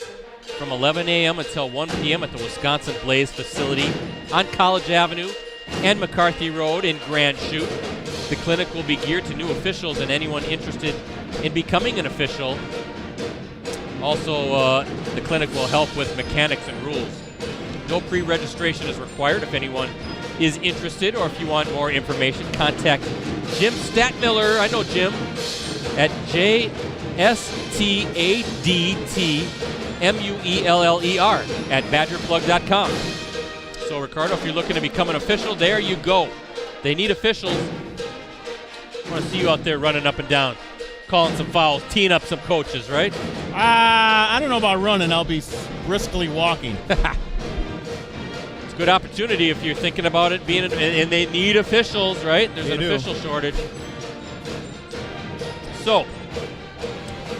from 11 a.m. until 1 p.m. at the Wisconsin Blaze facility on College Avenue and McCarthy Road in Grand Chute. The clinic will be geared to new officials and anyone interested in becoming an official. Also, the clinic will help with mechanics and rules. No pre-registration is required. If anyone is interested or if you want more information, contact Jim Statmiller, I know Jim, at JSTADTMUELLER at badgerplug.com. So, Ricardo, if you're looking to become an official, there you go. They need officials. I want to see you out there running up and down, calling some fouls, teeing up some coaches, right? I don't know about running. I'll be briskly walking. It's a good opportunity if you're thinking about it being, and they need officials, right? There's an official shortage. So,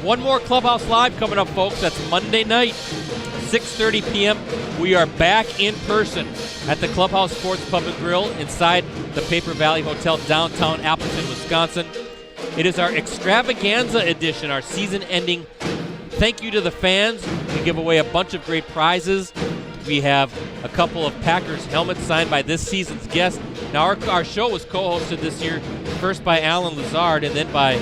one more Clubhouse Live coming up, folks. That's Monday night, 6:30 p.m. We are back in person at the Clubhouse Sports Pub and Grill inside the Paper Valley Hotel, downtown Appleton, Wisconsin. It is our extravaganza edition, our season-ending thank you to the fans. We give away a bunch of great prizes. We have a couple of Packers helmets signed by this season's guest. Now, our show was co-hosted this year first by Alan Lazard and then by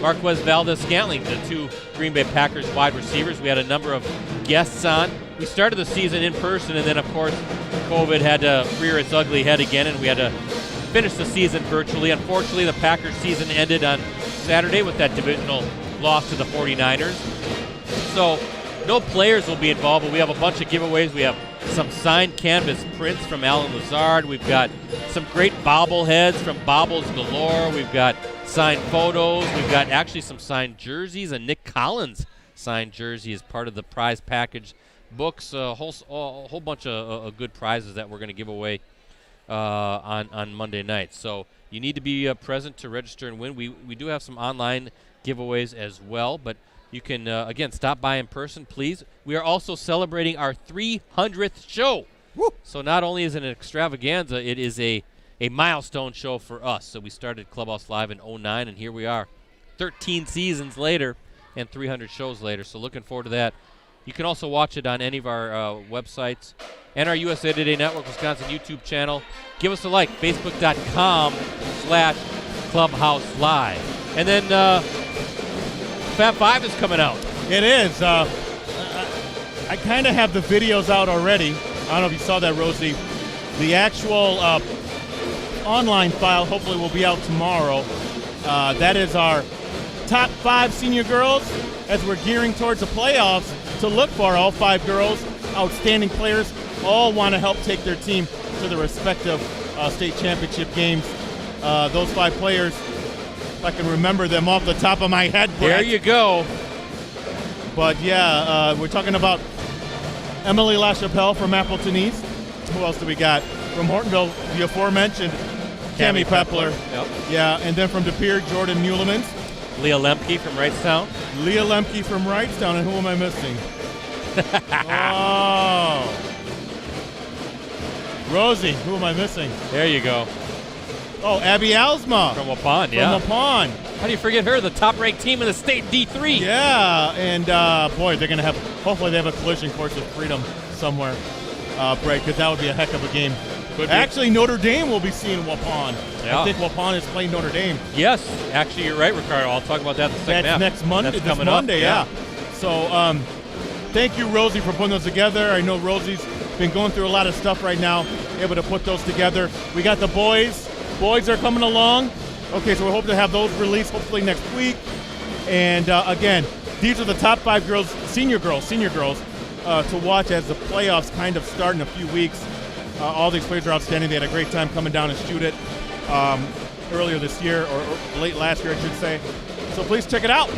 Marquez Valdez-Scantling, the two Green Bay Packers wide receivers. We had a number of guests on. We started the season in person, and then, of course, COVID had to rear its ugly head again, and we had to finish the season virtually. Unfortunately, the Packers season ended on Saturday with that divisional loss to the 49ers. So no players will be involved, but we have a bunch of giveaways. We have some signed canvas prints from Alan Lazard. We've got some great bobbleheads from Bobbles Galore. We've got signed photos. We've got actually some signed jerseys, and Nick Collins signed jersey as part of the prize package. Books, a whole bunch of good prizes that we're going to give away on Monday night. So you need to be present to register and win. We do have some online giveaways as well, but you can, again, stop by in person, please. We are also celebrating our 300th show. Woo! So not only is it an extravaganza, it is a milestone show for us. So we started Clubhouse Live in 2009, and here we are 13 seasons later and 300 shows later. So looking forward to that. You can also watch it on any of our websites and our USA Today Network Wisconsin YouTube channel. Give us a like, facebook.com/Clubhouse Live. And then Fab 5 is coming out. It is. I kind of have the videos out already. I don't know if you saw that, Rosie. The actual online file hopefully will be out tomorrow. That is our top 5 senior girls as we're gearing towards the playoffs to look for. All 5 girls, outstanding players, all want to help take their team to the respective state championship games. Those 5 players, if I can remember them off the top of my head, Brett. There you go. But yeah, we're talking about Emily LaChapelle from Appleton East. Who else do we got? From Hortonville, the aforementioned Cammie Pepler. Yep. Yeah, and then from De Pere, Jordan Mulemans. Leah Lemke from Wrightstown. Leah Lemke from Wrightstown, and who am I missing? Oh. Rosie, who am I missing? There you go. Oh, Abby Alsma. From Waupun, yeah. From Waupun. How do you forget her? The top-ranked team in the state, D3. Yeah, and boy, they're going to have, hopefully they have a collision course with Freedom somewhere, Brett, because that would be a heck of a game. Actually, Notre Dame will be seeing Waupun. Yeah. I think Waupun is playing Notre Dame. Yes, actually, you're right, Ricardo. I'll talk about that in the second half. Next Monday. That's this coming Monday, up. yeah. So, thank you, Rosie, for putting those together. I know Rosie's been going through a lot of stuff right now, able to put those together. We got the boys. Boys are coming along. Okay, so we hope to have those released hopefully next week. And again, these are the top 5 girls, senior girls, to watch as the playoffs kind of start in a few weeks. All these players are outstanding. They had a great time coming down and shoot it earlier this year, or late last year, I should say. So please check it out.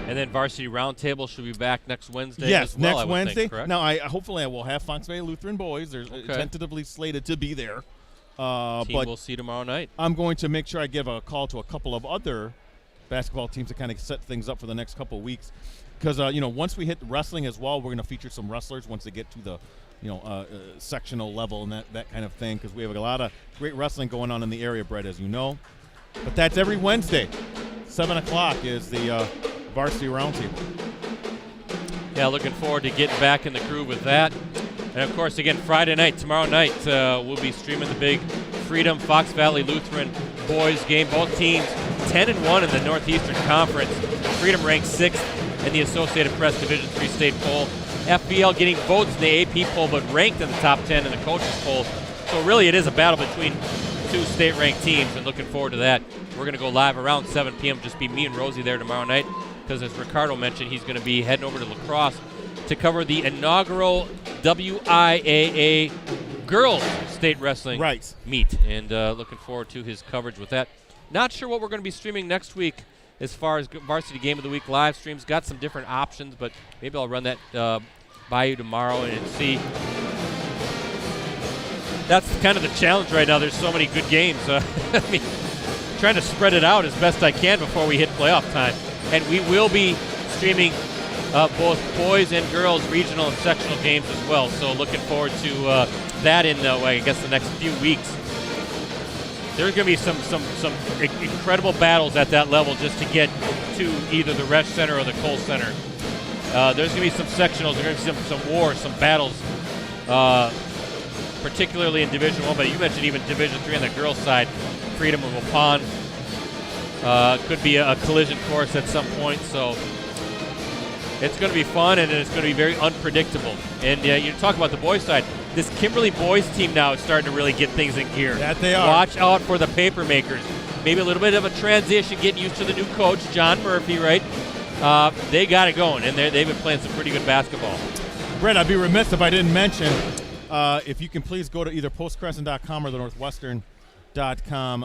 And then Varsity Roundtable should be back next Wednesday. Yes, as well, next Wednesday. Think, correct? Now, hopefully I will have Fox Bay Lutheran boys. They're tentatively slated to be there. Team but we'll see tomorrow night. I'm going to make sure I give a call to a couple of other basketball teams to kind of set things up for the next couple of weeks. Because, once we hit wrestling as well, we're going to feature some wrestlers once they get to the sectional level and that kind of thing, because we have a lot of great wrestling going on in the area, Brett, as you know. But that's every Wednesday. 7 o'clock is the Varsity Roundtable. Yeah, looking forward to getting back in the groove with that. And, of course, again, Friday night, tomorrow night, we'll be streaming the big Freedom Fox Valley Lutheran boys game. Both teams 10-1 in the Northeastern Conference. Freedom ranked 6th in the Associated Press Division III state poll. FBL getting votes in the AP poll, but ranked in the top 10 in the coaches poll. So really it is a battle between 2 state-ranked teams, and looking forward to that. We're going to go live around 7 p.m. Just be me and Rosie there tomorrow night, because as Ricardo mentioned, he's going to be heading over to La Crosse to cover the inaugural WIAA Girls State Wrestling meet. And looking forward to his coverage with that. Not sure what we're going to be streaming next week as far as Varsity Game of the Week live streams. Got some different options, but maybe I'll run that by you tomorrow and see. That's kind of the challenge right now. There's so many good games. I mean, trying to spread it out as best I can before we hit playoff time. And we will be streaming both boys and girls regional and sectional games as well. So looking forward to that in, I guess, the next few weeks. there's going to be some incredible battles at that level just to get to either the Resch Center or the Cole Center. There's going to be some sectionals. There's going to be some wars, some battles, particularly in Division I. But you mentioned even Division III on the girls' side. Freedom of Waupun could be a collision course at some point. So it's going to be fun, and it's going to be very unpredictable. And you talk about the boys' side. This Kimberly boys team now is starting to really get things in gear. That they are. Watch out for the Papermakers. Maybe a little bit of a transition, getting used to the new coach, John Murphy, right? They got it going, and they've been playing some pretty good basketball. Brett, I'd be remiss if I didn't mention, if you can please go to either postcrescent.com or the northwestern.com.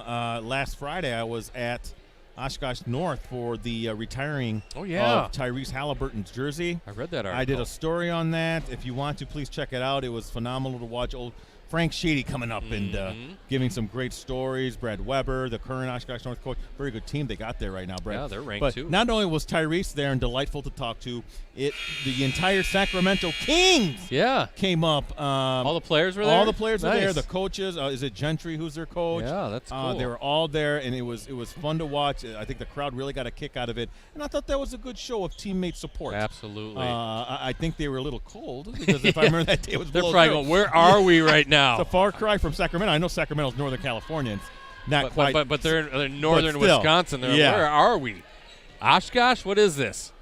Last Friday I was at Oshkosh North for the retiring of Tyrese Halliburton's jersey. I read that article. I did a story on that. If you want to, please check it out. It was phenomenal to watch old Frank Sheedy coming up and giving some great stories. Brad Weber, the current Oshkosh North coach. Very good team they got there right now, Brad. Yeah, they're ranked but too. Not only was Tyrese there and delightful to talk to, the entire Sacramento Kings came up. All the players were there? All the players were Nice. there. The coaches, is it Gentry who's their coach? Yeah, that's cool. They were all there, and it was fun to watch. I think the crowd really got a kick out of it, and I thought that was a good show of teammate support. Absolutely. I think they were a little cold because if I remember that day, it was They're below probably zero. going, where are we right now? It's a far cry from Sacramento. I know Sacramento's Northern California. It's not quite. But they're in northern but still, Wisconsin. Where are we? Oshkosh? What is this?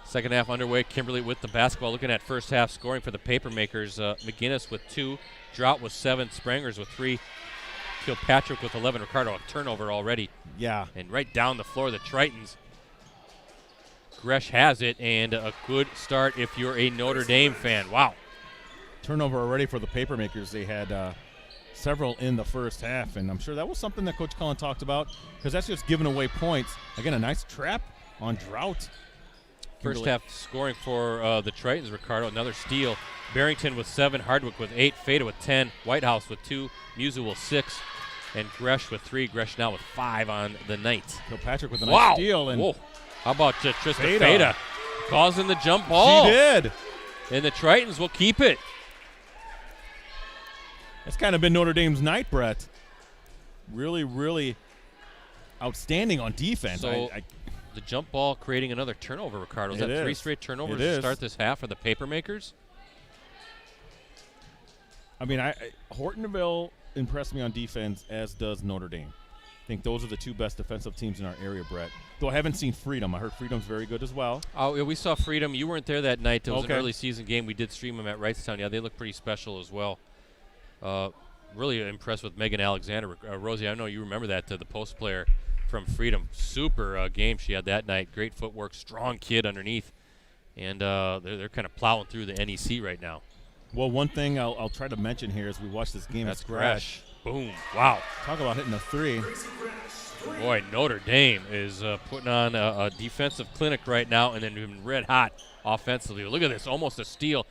Second half underway. Kimberly with the basketball. Looking at first half scoring for the Papermakers. McGinnis with 2. Drought with 7. Sprangers with 3. Kilpatrick with 11. Ricardo a turnover already. Yeah. And right down the floor, the Tritons. Gresh has it, and a good start if you're a Notre Dame fan. Wow. Turnover already for the Papermakers. They had several in the first half, and I'm sure that was something that Coach Cullen talked about because that's just giving away points. Again, a nice trap on Drought. First half scoring for the Tritons, Ricardo, another steal. Barrington with 7, Hardwick with 8, Fada with 10, Whitehouse with 2, Musil with 6, and Gresh with 3. Gresh now with 5 on the night. Kilpatrick with a nice steal. And whoa. How about Trista Fada causing the jump ball? She did. And the Tritons will keep it. That's kind of been Notre Dame's night, Brett. Really, really outstanding on defense. So the jump ball creating another turnover, Ricardo. Is that 3 straight turnovers to start this half for the Papermakers? I mean, Hortonville impressed me on defense, as does Notre Dame. I think those are the 2 best defensive teams in our area, Brett. Though I haven't seen Freedom. I heard Freedom's very good as well. Oh, yeah, we saw Freedom. You weren't there that night. It was an early season game. We did stream them at Wrightstown. Yeah, they look pretty special as well. Really impressed with Megan Alexander. Rosie, I know you remember that, the post player from Freedom. Super game she had that night. Great footwork, strong kid underneath. And they're kind of plowing through the NEC right now. Well, one thing I'll try to mention here as we watch this game. That's Gresh. Boom. Wow. Talk about hitting a 3. Boy, Notre Dame is putting on a defensive clinic right now and then been red hot offensively. Look at this. Almost a steal.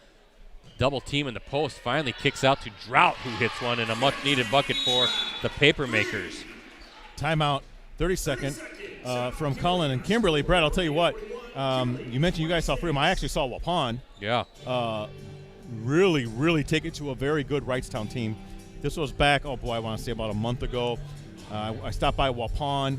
Double team in the post. Finally kicks out to Drought, who hits one, and a much-needed bucket for the Papermakers. Timeout, 30-second from Cullen and Kimberly. Brett, I'll tell you what. You mentioned you guys saw Freedom. I actually saw Waupun. Yeah. Really, really take it to a very good Wrightstown team. This was back, I want to say about a month ago. I stopped by Waupun,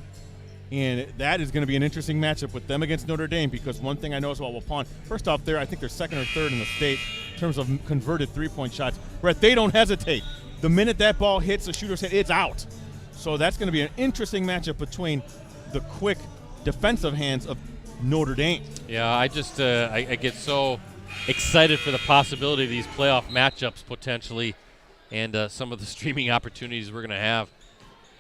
and that is going to be an interesting matchup with them against Notre Dame because one thing I noticed about Waupun, first off, I think they're second or third in the state in terms of converted three-point shots. Brett, they don't hesitate. The minute that ball hits the shooter's head, it's out. So that's going to be an interesting matchup between the quick defensive hands of Notre Dame. Yeah, I just I get so excited for the possibility of these playoff matchups potentially and some of the streaming opportunities we're going to have.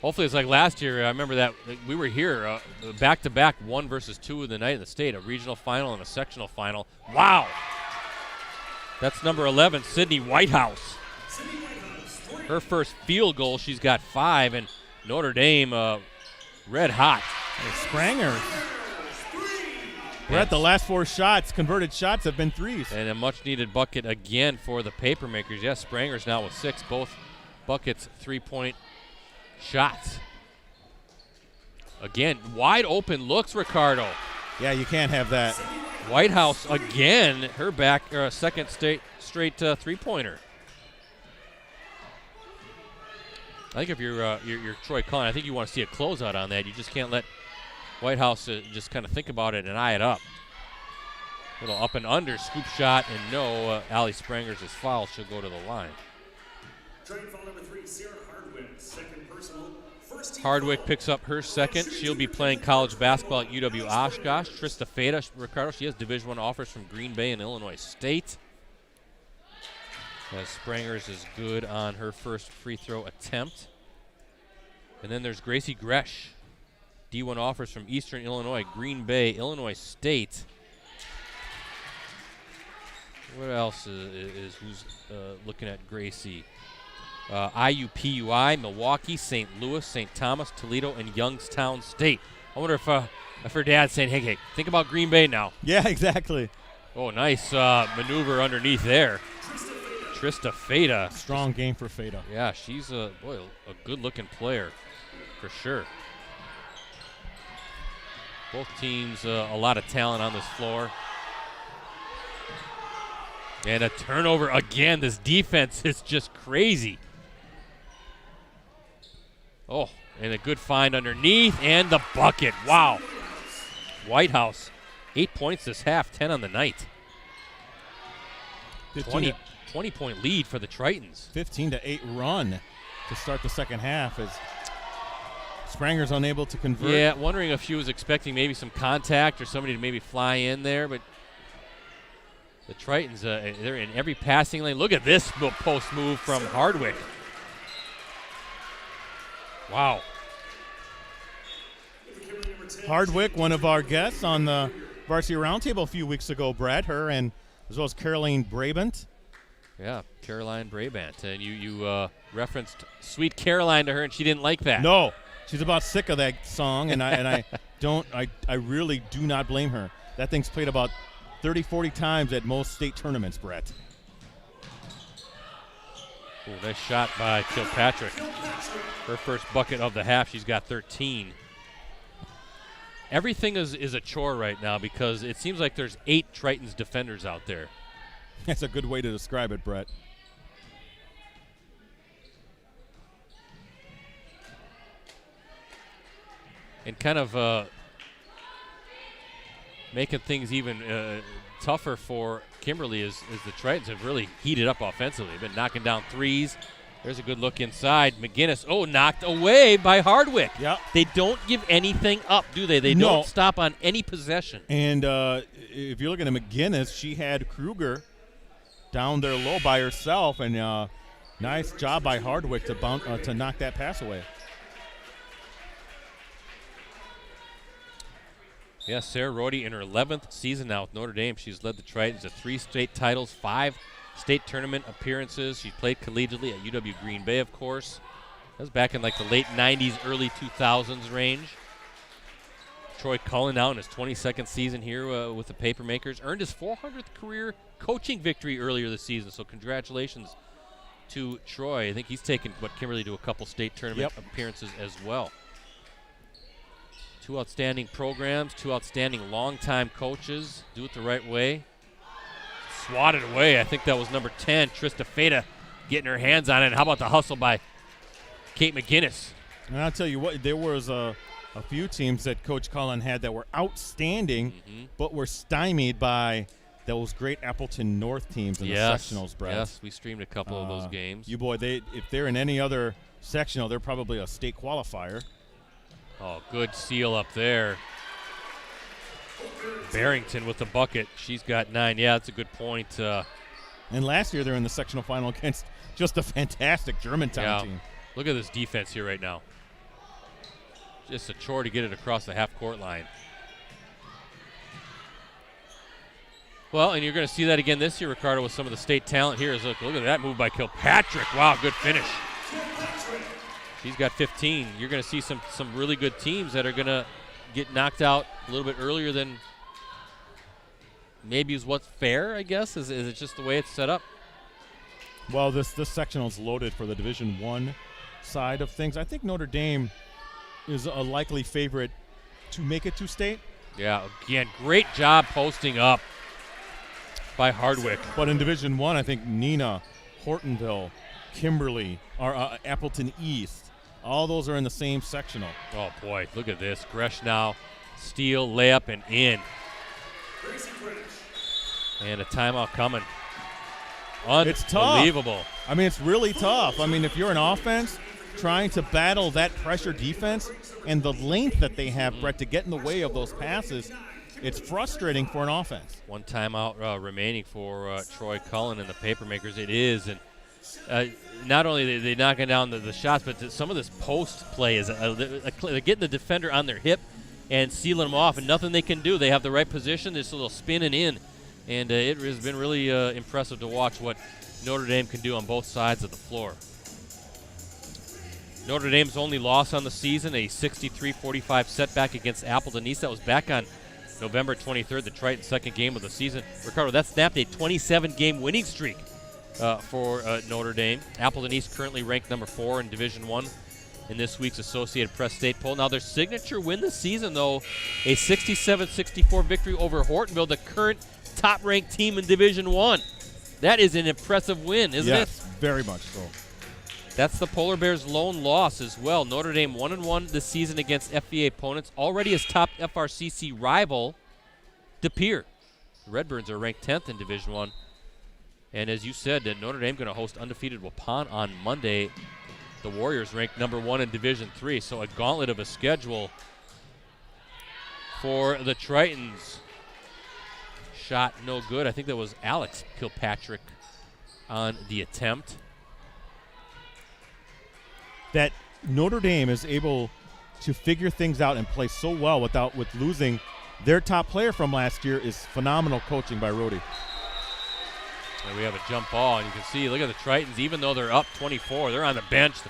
Hopefully it's like last year. I remember that we were here back-to-back 1 versus 2 of the night in the state, a regional final and a sectional final. Wow. That's number 11, Sydney Whitehouse. Her first field goal, she's got 5, and Notre Dame red hot. Sprangers. Brett, the last 4 shots, converted shots, have been 3s. And a much-needed bucket again for the Papermakers. Yes, Sprangers now with 6, both buckets, 3-point shots. Again, wide open looks, Ricardo. Yeah, you can't have that. Whitehouse again, her second straight three-pointer. I think if you're Troy Cullen, I think you want to see a closeout on that. You just can't let Whitehouse just kind of think about it and eye it up. Little up and under scoop shot, and no, Allie Sprangers is fouled. She'll go to the line. Trying foul number 3, Sarah Hardwick, second personal. First team Hardwick foul. picks up her second. She'll be playing college basketball at UW Oshkosh. Trista Feta, Ricardo, she has Division I offers from Green Bay and Illinois State. As Sprangers is good on her first free throw attempt. And then there's Gracie Gresh. D1 offers from Eastern Illinois, Green Bay, Illinois State. What else is who's looking at Gracie? IUPUI, Milwaukee, St. Louis, St. Thomas, Toledo, and Youngstown State. I wonder if her dad's saying, hey, think about Green Bay now. Yeah, exactly. Oh, nice maneuver underneath there. Trista Feta. Strong game for Feta. Yeah, she's a good-looking player for sure. Both teams, a lot of talent on this floor. And a turnover again. This defense is just crazy. Oh, and a good find underneath, and the bucket. Wow. Whitehouse, 8 points this half, 10 on the night. 20-point lead for the Tritons. 15-8 run to start the second half as Spranger's unable to convert. Yeah, wondering if she was expecting maybe some contact or somebody to maybe fly in there, but the Tritons, they're in every passing lane. Look at this post move from Hardwick. Wow. Hardwick, one of our guests on the Varsity Roundtable a few weeks ago, Brad, her, and as well as Caroline Brabant. Yeah, Caroline Brabant. And you referenced Sweet Caroline to her, and she didn't like that. No, she's about sick of that song, and I really do not blame her. That thing's played about 30, 40 times at most state tournaments, Brett. Ooh, nice shot by Kilpatrick. Her first bucket of the half. She's got 13. Everything is a chore right now because it seems like there's 8 Tritons defenders out there. That's a good way to describe it, Brett. And kind of making things even tougher for Kimberly is the Tritons have really heated up offensively. They've been knocking down threes. There's a good look inside. McGinnis, knocked away by Hardwick. Yep. They don't give anything up, do they? They don't stop on any possession. And if you're looking at McGinnis, she had Kruger down there low by herself, and nice job by Hardwick to knock that pass away. Yeah, Sarah Rohde in her 11th season now with Notre Dame. She's led the Tritons to 3 state titles, 5 state tournament appearances. She played collegiately at UW Green Bay, of course. That was back in like the late 90s, early 2000s range. Troy Cullen now in his 22nd season here with the Papermakers. Earned his 400th career coaching victory earlier this season, so congratulations to Troy. I think he's taken Kimberly to a couple state tournament appearances as well. 2 outstanding programs, 2 outstanding longtime coaches. Do it the right way. Swatted away. I think that was number 10, Trista Feta, getting her hands on it. And how about the hustle by Kate McGinnis? And I'll tell you what, there was a few teams that Coach Cullen had that were outstanding, but were stymied by those great Appleton North teams in the sectionals, Brad. Yes, we streamed a couple of those games. If they're in any other sectional, they're probably a state qualifier. Oh, good seal up there. Barrington with the bucket. She's got 9. Yeah, that's a good point. And last year they're in the sectional final against just a fantastic Germantown team. Look at this defense here right now. Just a chore to get it across the half-court line. Well, and you're going to see that again this year, Ricardo, with some of the state talent here. Look at that move by Kilpatrick. Wow, good finish. She's got 15. You're going to see some really good teams that are going to get knocked out a little bit earlier than maybe is what's fair, I guess. Is it just the way it's set up? Well, this sectional is loaded for the Division I side of things. I think Notre Dame is a likely favorite to make it to state. Yeah, again, great job posting up by Hardwick. But in Division I think Nina Hortonville Kimberly, or Appleton East. All those are in the same sectional. Oh, boy, look at this. Gresh now, steal, layup, and in. And a timeout coming. It's tough. Unbelievable. I mean, it's really tough. I mean, if you're an offense trying to battle that pressure defense and the length that they have, Brett, to get in the way of those passes, it's frustrating for an offense. One timeout remaining for Troy Cullen and the Papermakers. It is, and not only they knocking down the shots, but some of this post play is they're getting the defender on their hip and sealing them off, and nothing they can do. They have the right position, this little spinning in, and it has been really impressive to watch what Notre Dame can do on both sides of the floor. Notre Dame's only loss on the season, a 63-45 setback against Appleton East. That was back on November 23rd, the Triton's second game of the season. Ricardo, that snapped a 27-game winning streak for Notre Dame. Appleton East currently ranked number 4 in Division I in this week's Associated Press State poll. Now, their signature win this season, though, a 67-64 victory over Hortonville, the current top-ranked team in Division I. That is an impressive win, isn't it? Yes, very much so. That's the Polar Bears' lone loss as well. Notre Dame 1-1 this season against FVA opponents. Already has topped FRCC rival De Pere. The Redbirds are ranked 10th in Division I. And as you said, Notre Dame going to host undefeated Waupun on Monday. The Warriors ranked number 1 in Division III. So a gauntlet of a schedule for the Tritons. Shot no good. I think that was Alex Kilpatrick on the attempt. That Notre Dame is able to figure things out and play so well with losing their top player from last year is phenomenal coaching by Rhodey. And we have a jump ball, and you can see, look at the Tritons. Even though they're up 24, they're on the bench. The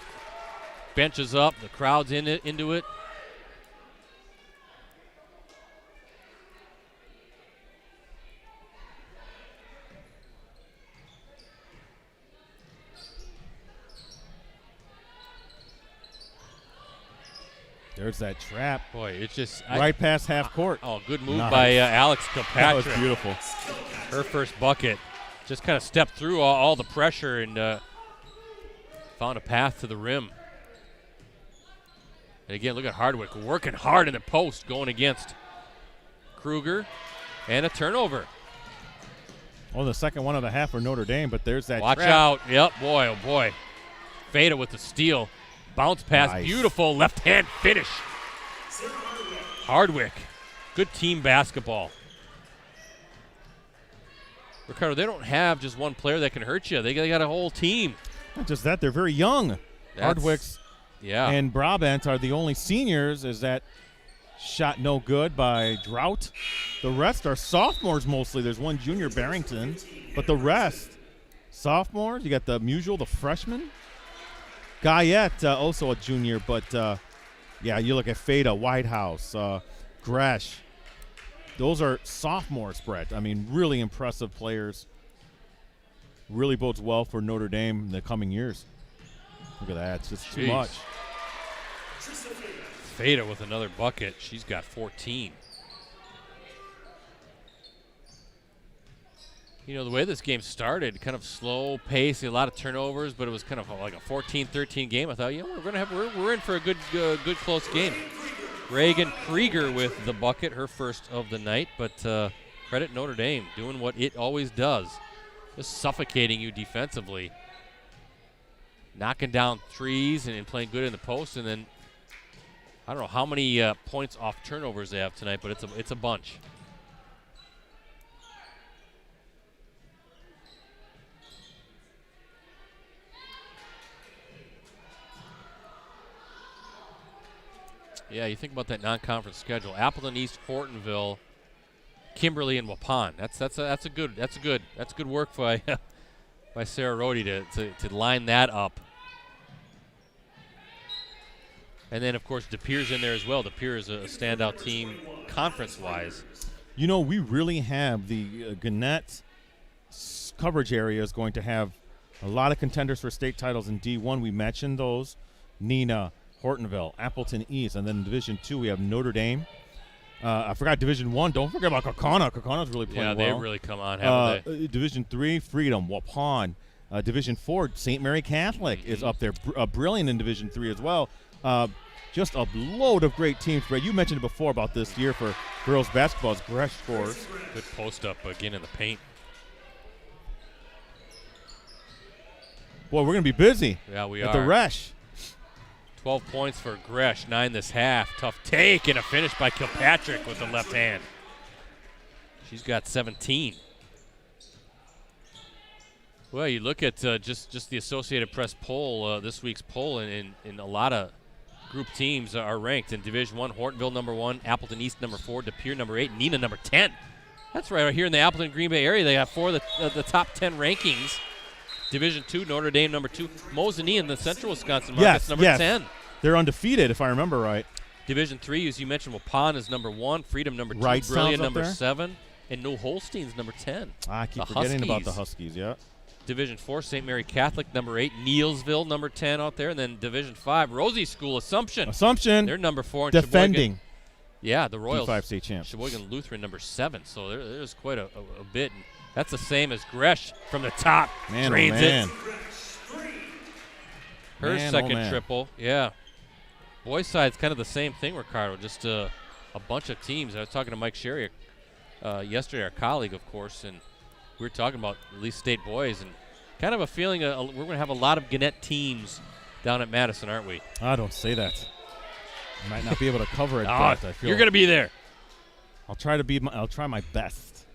bench is up. The crowd's into it. There's that trap. Boy, it's just right past half court. Oh, good move Nice. by Alex Kilpatrick. That was beautiful. Her first bucket. Just kind of stepped through all the pressure and found a path to the rim. And again, look at Hardwick working hard in the post, going against Kruger, and a turnover. Oh, the second one of the half for Notre Dame, but there's that Watch trap. out. Yep, boy, oh boy. Fada with the steal. Bounce pass, Nice. Beautiful left-hand finish. Hardwick, good team basketball. Ricardo, they don't have just one player that can hurt you. They got a whole team. Not just that, they're very young. Hardwick's and Brabant are the only seniors. Is that shot no good by Drought? The rest are sophomores mostly. There's one junior, Barrington, but the rest, sophomores. You got the Musial, the freshman. Guyette, also a junior, but yeah, you look at Fada, Whitehouse, Gresh. Those are sophomores, Brett. I mean, really impressive players. Really bodes well for Notre Dame in the coming years. Look at that. It's just too much. Fada with another bucket. She's got 14. You know, the way this game started, kind of slow pace, a lot of turnovers, but it was kind of like a 14-13 game. I thought, you know, we're in for a good close game. Reagan Krieger with the bucket, her first of the night, but credit Notre Dame doing what it always does, just suffocating you defensively, knocking down threes and playing good in the post, and then I don't know how many points off turnovers they have tonight, but it's a bunch. Yeah, you think about that non-conference schedule: Appleton East, Hortonville, Kimberly, and Waupun. That's good work by by Sarah Rhodey to line that up. And then, of course, De Pere's in there as well. De Pere is a standout team conference-wise. You know, we really have the Gannett coverage area is going to have a lot of contenders for state titles in D1. We mentioned those: Neenah, Hortonville, Appleton East, and then in Division II we have Notre Dame. I forgot Division I. Don't forget about Kaukauna. Kaukauna''s really playing well. Yeah, they've really come on, haven't they? Division III, Freedom, Waupun, Division 4, St. Mary Catholic is up there, brilliant in Division 3 as well. Just a load of great teams. Brett, you mentioned it before about this year for girls basketball as Gresh scores. Good post up again in the paint. Boy, we're going to be busy. Yeah, we at are. the Resh. 12 points for Gresh, 9 this half. Tough take and a finish by Kilpatrick with the left hand. She's got 17. Well, you look at just the Associated Press poll, this week's poll, and a lot of group teams are ranked in Division 1. Hortonville number 1, Appleton East number 4, De Pere number 8, Neenah number 10. That's right here in the Appleton Green Bay area. They have 4 of the top 10 rankings. Division 2, Notre Dame number 2, Mosinee in the Central Wisconsin markets number 10. They're undefeated, if I remember right. Division 3, as you mentioned, Waupun is number 1, Freedom number 2, Wrightstown's Brilliant up number there? 7, and New Holstein's number 10. I keep The forgetting about the Huskies. Huskies, yeah. Division 4, St. Mary Catholic number 8, Neilsville number 10 out there, and then Division 5, Rosie School, Assumption. They're number 4. And defending. Sheboygan, yeah, the Royals. D5 state champs. Sheboygan Lutheran number 7, so there's quite a bit. And that's the same as Gresh from the top. Man, Drains oh man. it. Her Man, oh second man. triple, yeah. Boys side's kind of the same thing, Ricardo, just a bunch of teams. I was talking to Mike Sherry yesterday, our colleague, of course, and we were talking about at least state boys, and kind of a feeling we're going to have a lot of Gannett teams down at Madison, aren't we? Don't say that. I might not be able to cover it. But I feel you're going to be there. I'll try my best.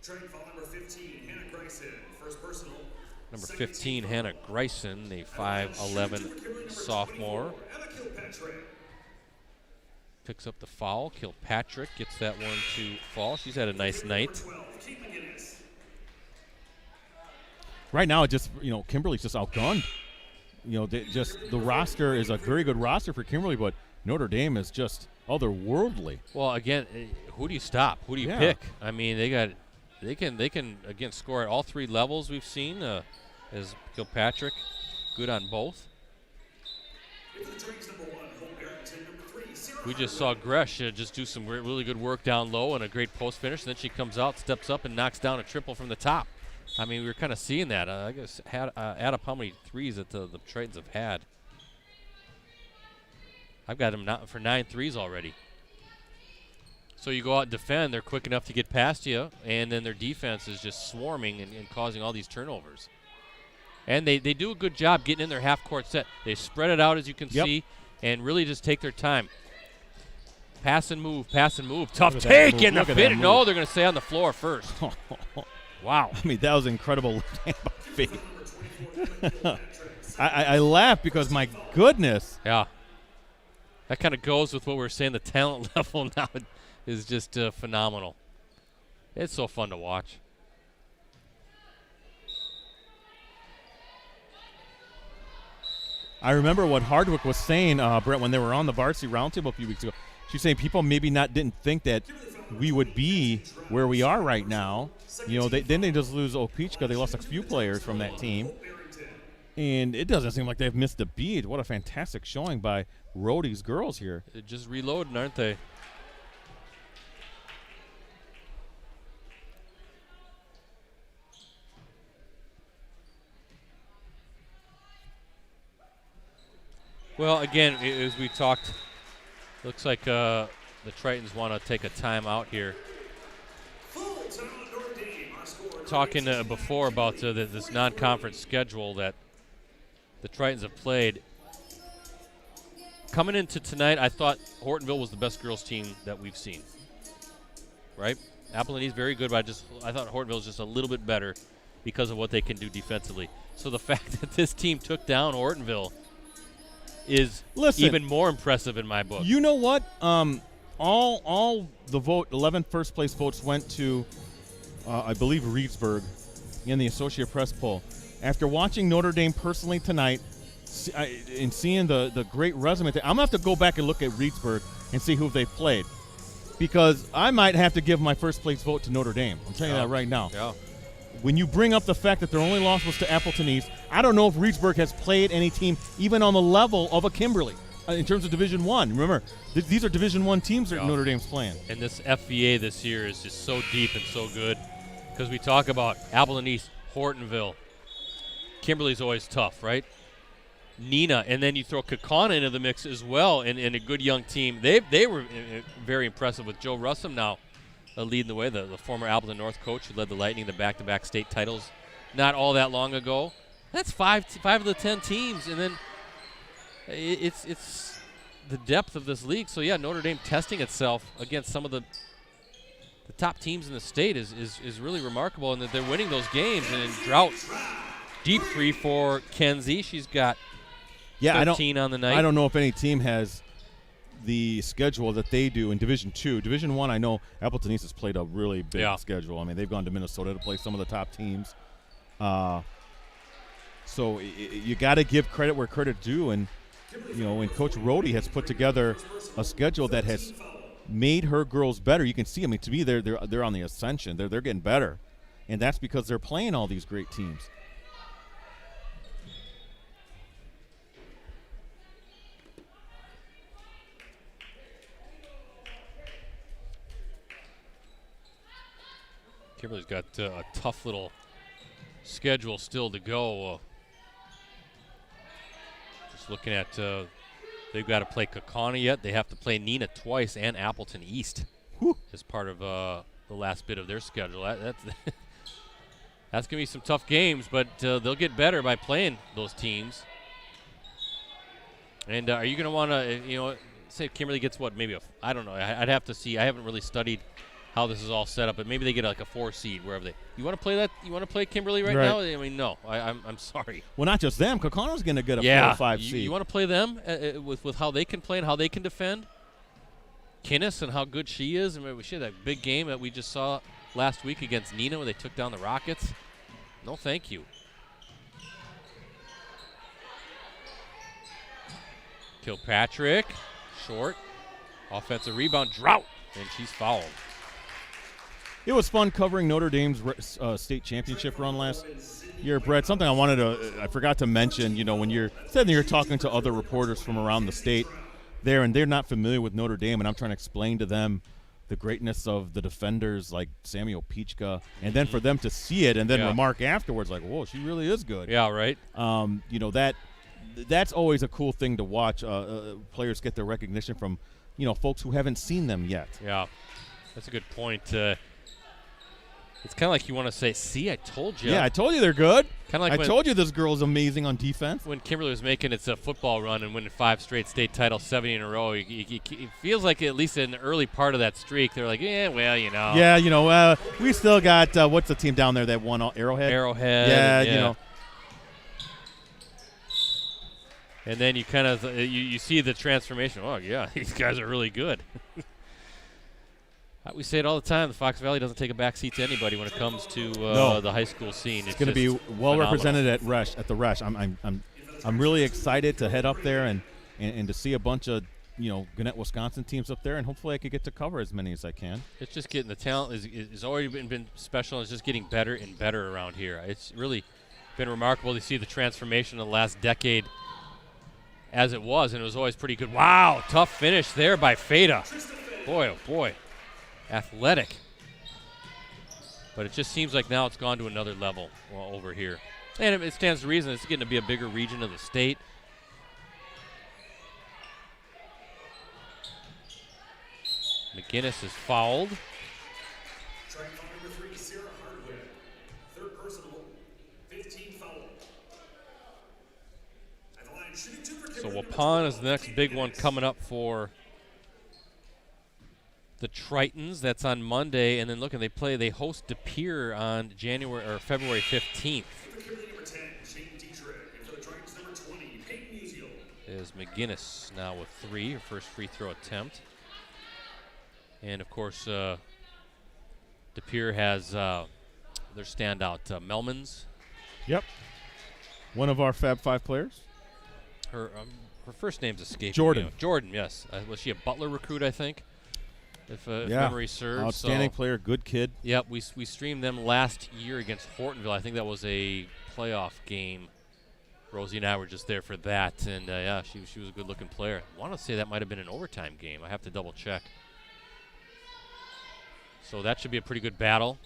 Number 15, Hannah Greisen, first personal. Number 15, Hannah Greisen, the 5'11 sophomore. Picks up the foul. Kilpatrick gets that one to fall. She's had a nice night. Right now, Kimberly's just outgunned. The roster is a very good roster for Kimberly, but Notre Dame is just otherworldly. Well, again, who do you stop? Who do you pick? I mean, they can again score at all 3 levels we've seen. As Kilpatrick, good on both. We just saw Gresh just do some really good work down low and a great post finish. And then she comes out, steps up, and knocks down a triple from the top. I mean, we were kind of seeing that. I guess add up how many threes that the Tritons have had. I've got them for 9 threes already. So you go out and defend, they're quick enough to get past you, and then their defense is just swarming and causing all these turnovers. And they do a good job getting in their half-court set. They spread it out, as you can see, and really just take their time. Pass and move, pass and move. Tough take in the fit. No, they're going to stay on the floor first. Wow. I mean, that was incredible left hand by Faith. I laugh because, my goodness. Yeah. That kind of goes with what we were saying. The talent level now is just phenomenal. It's so fun to watch. I remember what Hardwick was saying, Brett, when they were on the Varsity Roundtable a few weeks ago. She was saying people maybe didn't think that we would be where we are right now. Then they just lose Opeachka. They lost a few players from that team. And it doesn't seem like they've missed a beat. What a fantastic showing by Rhodey's girls here. They're just reloading, aren't they? Well, again, as we talked, looks like the Tritons want to take a timeout here. Talking before about this non-conference schedule that the Tritons have played. Coming into tonight, I thought Hortonville was the best girls team that we've seen. Right? Appleton East very good, but I thought Hortonville was just a little bit better because of what they can do defensively. So the fact that this team took down Hortonville is even more impressive in my book. You know what? All the 11 first place votes went to, I believe, Reedsburg in the Associated Press poll. After watching Notre Dame personally tonight and seeing the great resume, I'm going to have to go back and look at Reedsburg and see who they've played, because I might have to give my first place vote to Notre Dame. I'm telling you that right now. Yeah. When you bring up the fact that their only loss was to Appleton East, I don't know if Reedsburg has played any team even on the level of a Kimberly in terms of Division I. Remember, these are Division I teams that Notre Dame's playing. And this FVA this year is just so deep and so good, because we talk about Appleton East, Hortonville, Kimberly's always tough, right? Nina, and then you throw Kakana into the mix as well, and a good young team. They were very impressive with Joe Russum now leading the way, the former Appleton North coach who led the Lightning to back-to-back state titles not all that long ago. That's five of the 10 teams, and then it's the depth of this league. So, yeah, Notre Dame testing itself against some of the top teams in the state is really remarkable, and that they're winning those games. And in drought, deep three for Kenzie. She's got 13 on the night. I don't know if any team has the schedule that they do in Division II. Division I, I know Appleton East has played a really big schedule. I mean, they've gone to Minnesota to play some of the top teams. So you got to give credit where credit due, and and Coach Rohde has put together a schedule that has made her girls better. You can see, I mean, to me, they're on the ascension. They're getting better, and that's because they're playing all these great teams. Kimberly's got a tough little schedule still to go. Just looking at, they've got to play Kakana yet. They have to play Nina twice and Appleton East as part of the last bit of their schedule. That's going to be some tough games, but they'll get better by playing those teams. And are you going to want to, say Kimberly gets what, maybe I don't know. I'd have to see. I haven't really studied how this is all set up, but maybe they get like a 4 seed wherever they. You want to play that? You want to play Kimberly right now? I mean, no. I'm sorry. Well, not just them. Kakana's going to get a 4 or 5 seed. You want to play them with how they can play and how they can defend? Kinnis and how good she is. I mean, she had that big game that we just saw last week against Nina when they took down the Rockets. No, thank you. Kilpatrick, short, offensive rebound, drought, and she's fouled. It was fun covering Notre Dame's state championship run last year, Brett. Something I forgot to mention, when you're talking to other reporters from around the state there, and they're not familiar with Notre Dame, and I'm trying to explain to them the greatness of the defenders like Samuel Pichka, and then for them to see it and then remark afterwards like, whoa, she really is good. Yeah, right. That's always a cool thing to watch. Players get their recognition from, folks who haven't seen them yet. Yeah, that's a good point. It's kind of like you want to say, see, I told you. Yeah, I told you they're good. Kind of like I told you this girl's amazing on defense. When Kimberly was making its football run and winning 5 straight state titles, 70 in a row, it feels like at least in the early part of that streak, they're like, Yeah, we still got, what's the team down there that won Arrowhead? Arrowhead. Yeah. And then you kind of you see the transformation. Oh, yeah, these guys are really good. We say it all the time. The Fox Valley doesn't take a back seat to anybody when it comes to the high school scene. It's going to be well represented at the Resch. I'm really excited to head up there and to see a bunch of Gwinnett, Wisconsin teams up there, and hopefully I could get to cover as many as I can. It's just getting the talent is already been special. And it's just getting better and better around here. It's really been remarkable to see the transformation in the last decade as it was, and it was always pretty good. Wow, tough finish there by Feda. Boy, oh boy. Athletic. But it just seems like now it's gone to another level over here. And it stands to reason it's getting to be a bigger region of the state. McGinnis is fouled. Trying foul number 3, Sarah Hardwick. 3rd personal, 15 foul. At the line, shooting 2 for So Kimberly. Waupun is the next big one coming up for the Tritons. That's on Monday, and then they host De Pere on February 15th. For Kimberly number 10, Shane Dietrich. And for the Tritons number 20, Peyton Musial. Is McGinnis now with 3, her first free throw attempt. And, of course, De Pere has their standout, Melmans. Yep. One of our Fab 5 players. Her first name's escaping. Jordan. Jordan, yes. Was she a Butler recruit, I think? If memory serves. Outstanding player, good kid. Yep, we streamed them last year against Hortonville. I think that was a playoff game. Rosie and I were just there for that, and she was a good-looking player. I want to say that might have been an overtime game. I have to double-check. So that should be a pretty good battle.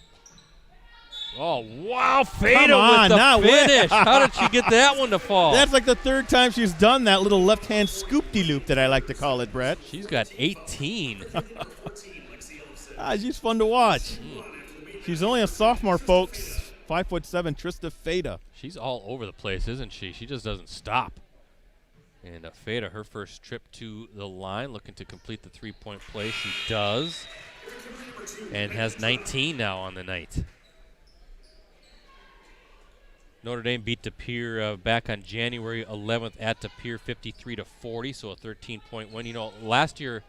Oh, wow, Fada Come on, with now the finish. How did she get that one to fall? That's like the third time she's done that little left-hand scoop-de-loop that I like to call it, Brett. She's got 18. She's fun to watch. She's only a sophomore, folks. 5'7", Trista Fada. She's all over the place, isn't she? She just doesn't stop. And Fada, her first trip to the line, looking to complete the three-point play. She does. And has 19 now on the night. Notre Dame beat De Pere back on January 11th at De Pere 53-40, so a 13-point win. You know, last year,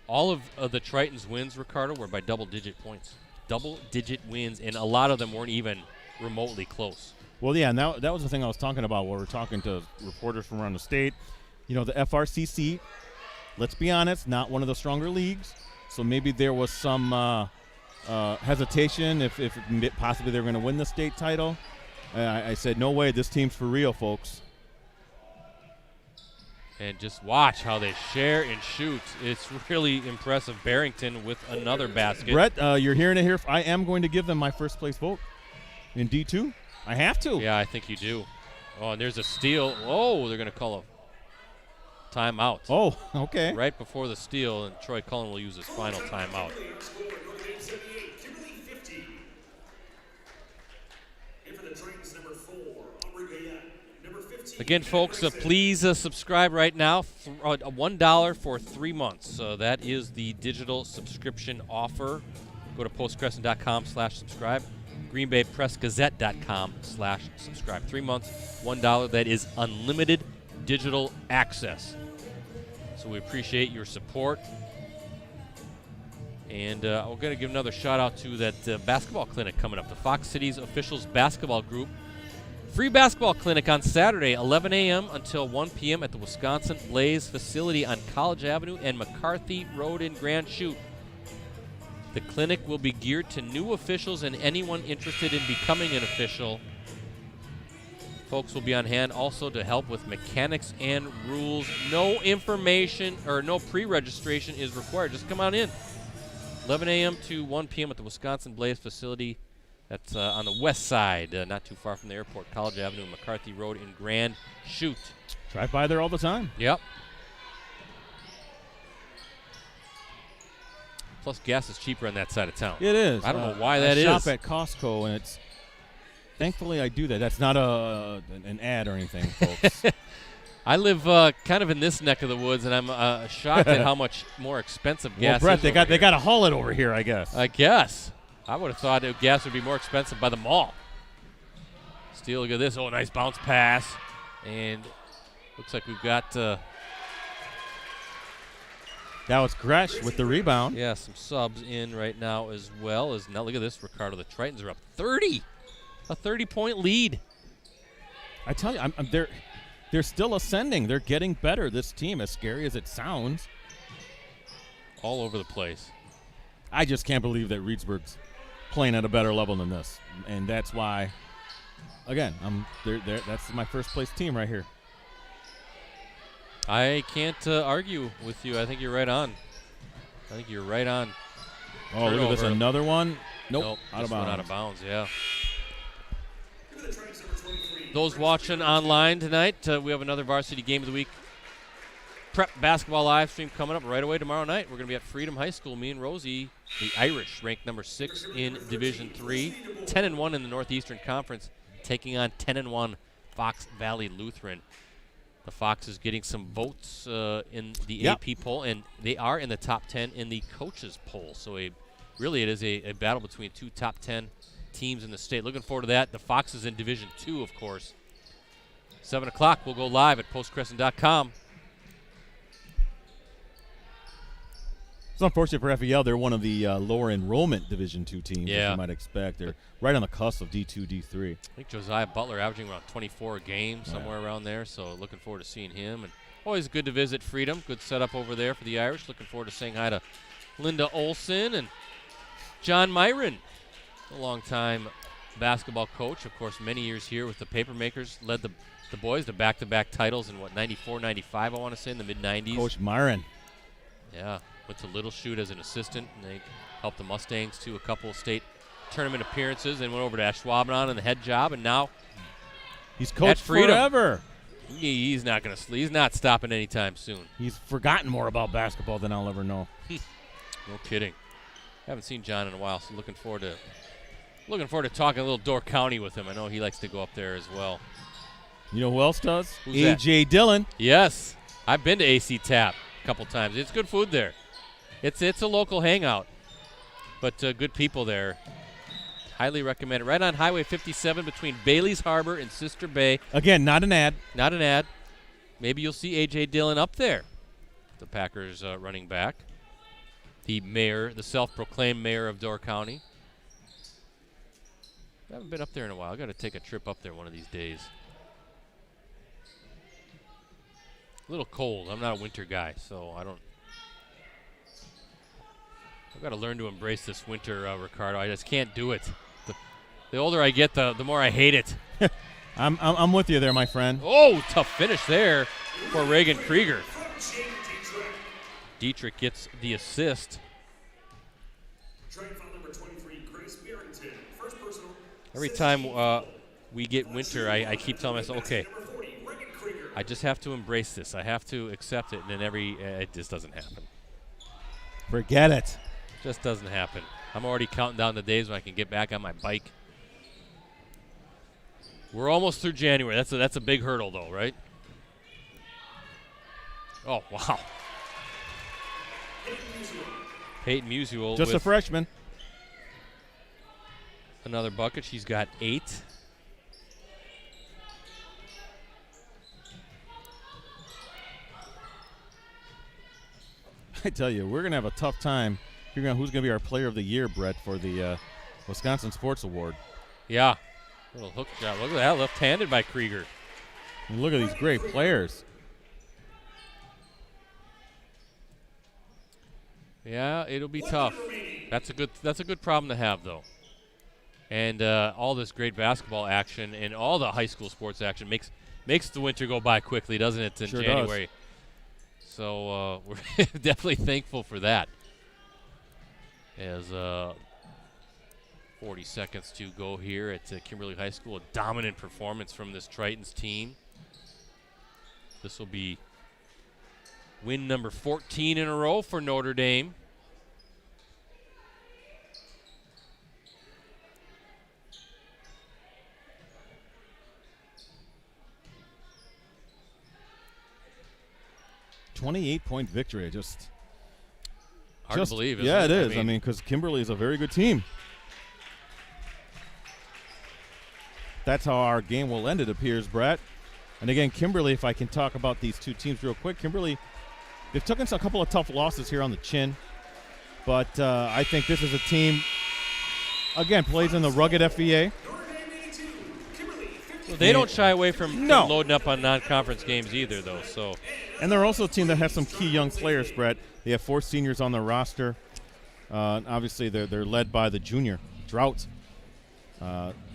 all of the Tritons' wins, Ricardo, were by double-digit points. Double-digit wins, and a lot of them weren't even remotely close. Well, yeah, and that was the thing I was talking about where we're talking to reporters from around the state. You know, the FRCC, let's be honest, not one of the stronger leagues, so maybe there was some hesitation if possibly they were going to win the state title. I said, no way, this team's for real, folks. And just watch how they share and shoot. It's really impressive. Barrington with another basket. Brett, you're hearing it here. I am going to give them my first place vote in D2. I have to. Yeah, I think you do. Oh, and there's a steal. Oh, they're going to call a timeout. Oh, okay. Right before the steal, and Troy Cullen will use his final timeout. Again, folks, please subscribe right now. $1 for 3 months. That is the digital subscription offer. Go to postcrescent.com/subscribe. greenbaypressgazette.com/subscribe. 3 months, $1. That is unlimited digital access. So we appreciate your support. And we're going to give another shout out to that basketball clinic coming up. The Fox Cities Officials Basketball Group. Free basketball clinic on Saturday, 11 a.m. until 1 p.m. at the Wisconsin Blaze facility on College Avenue and McCarthy Road in Grand Chute. The clinic will be geared to new officials and anyone interested in becoming an official. Folks will be on hand also to help with mechanics and rules. No information or no pre-registration is required. Just come on in. 11 a.m. to 1 p.m. at the Wisconsin Blaze facility. That's on the west side, not too far from the airport, College Avenue and McCarthy Road in Grand Chute. Drive by there all the time. Yep. Plus, gas is cheaper on that side of town. It is. I don't know why that I is. shop at Costco, and it's – thankfully I do that. That's not an ad or anything, folks. I live kind of in this neck of the woods, and I'm shocked at how much more expensive gas Brett, is they got to haul it over here, I guess. I guess. I would have thought gas would be more expensive by the mall. Steele, look at this. Oh, nice bounce pass. And looks like we've got that was Gresh with the rebound. Yeah, some subs in right now as well. Now look at this, Ricardo. The Tritons are up 30. A 30-point lead. I tell you, they're still ascending. They're getting better, this team, as scary as it sounds. All over the place. I just can't believe that Reedsburg's playing at a better level than this, and that's why, again, that's my first place team right here. I can't argue with you. I think you're right on. Oh, look at this, another one. Nope, out of bounds. Out of bounds, yeah. Those watching online tonight, we have another Varsity Game of the Week prep basketball live stream coming up right away tomorrow night. We're going to be at Freedom High School. Me and Rosie, the Irish, ranked number 6 in Division III, 10-1 in the Northeastern Conference, taking on 10-1 Fox Valley Lutheran. The Fox is getting some votes in the AP poll, and they are in the top 10 in the coaches poll. So really it is a battle between two top 10 teams in the state. Looking forward to that. The Fox is in Division II, of course. 7 o'clock, we'll go live at postcrescent.com. It's unfortunate for FEL. They're one of the lower enrollment Division II teams, as you might expect. They're right on the cusp of D2, D3. I think Josiah Butler averaging around 24 a game, somewhere around there. So looking forward to seeing him. And always good to visit Freedom. Good setup over there for the Irish. Looking forward to saying hi to Linda Olson and John Myron, a longtime basketball coach. Of course, many years here with the Papermakers. Led the boys to back-to-back titles in, 94, 95, I want to say, in the mid-90s. Coach Myron. Yeah. Went to Little Chute as an assistant, and they helped the Mustangs to a couple of state tournament appearances and went over to Ashwaubenon in the head job, and now he's coached Freedom. forever. He's not going to sleep. He's not stopping anytime soon. He's forgotten more about basketball than I'll ever know. No kidding. Haven't seen John in a while, so looking forward to talking a little Door County with him. I know he likes to go up there as well. You know who else does? Who's A.J. Dillon. Yes, I've been to AC Tap a couple times. It's good food there. It's a local hangout, but good people there. Highly recommend it. Right on Highway 57 between Bailey's Harbor and Sister Bay. Again, not an ad. Not an ad. Maybe you'll see A.J. Dillon up there, the Packers running back. The mayor, the self-proclaimed mayor of Door County. I haven't been up there in a while. I've got to take a trip up there one of these days. A little cold. I'm not a winter guy, so I've got to learn to embrace this winter, Ricardo. I just can't do it. The older I get, the more I hate it. I'm with you there, my friend. Oh, tough finish there for Reagan Krieger. Dietrich gets the assist. Every time we get winter, I keep telling myself, okay, I just have to embrace this. I have to accept it, and then it just doesn't happen. Forget it. Just doesn't happen. I'm already counting down the days when I can get back on my bike. We're almost through January. That's a big hurdle, though, right? Oh, wow. Peyton Musial. Just a freshman. Another bucket. She's got 8. I tell you, we're going to have a tough time figuring out who's going to be our player of the year, Brett, for the Wisconsin Sports Award. Yeah. Little hook shot. Look at that. Left-handed by Krieger. And look at these great players. Yeah, it'll be tough. That's a good problem to have, though. And all this great basketball action and all the high school sports action makes the winter go by quickly, doesn't it, in January? Does. So we're definitely thankful for that. As 40 seconds to go here at Kimberly High School. A dominant performance from this Tritons team. This will be win number 14 in a row for Notre Dame. .28 victory. Hard to believe, isn't yeah, it? it is. I mean, because Kimberly is a very good team. That's how our game will end, it appears, Brett. And again, Kimberly, if I can talk about these two teams real quick. Kimberly, they've taken a couple of tough losses here on the chin. But I think this is a team, again, plays in the rugged FVA. Well, they don't shy away from loading up on non-conference games either, though. So, and they're also a team that has some key young players, Brett. They have 4 seniors on their roster. Obviously, they're led by the junior, Drought.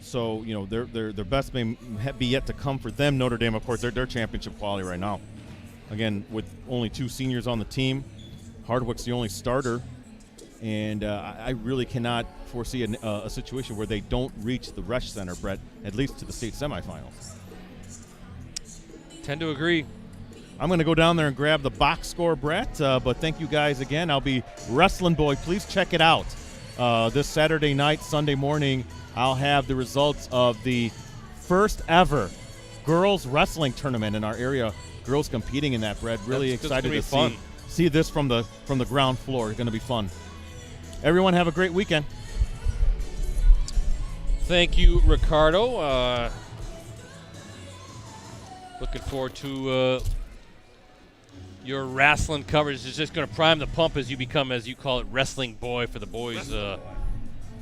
So, you know, their best may be yet to come for them. Notre Dame, of course, they're championship quality right now. Again, with only 2 seniors on the team. Hardwick's the only starter. And I really cannot foresee a situation where they don't reach the Resch Center, Brett, at least to the state semifinals. Tend to agree. I'm going to go down there and grab the box score, Brett. But thank you guys again. I'll be Wrestling Boy. Please check it out. This Saturday night, Sunday morning, I'll have the results of the first ever girls wrestling tournament in our area. Girls competing in that, Brett. Really excited to see this from the ground floor. It's going to be fun. Everyone have a great weekend. Thank you, Ricardo. Looking forward to your wrestling coverage. It's just going to prime the pump as you become, as you call it, Wrestling Boy for the boys'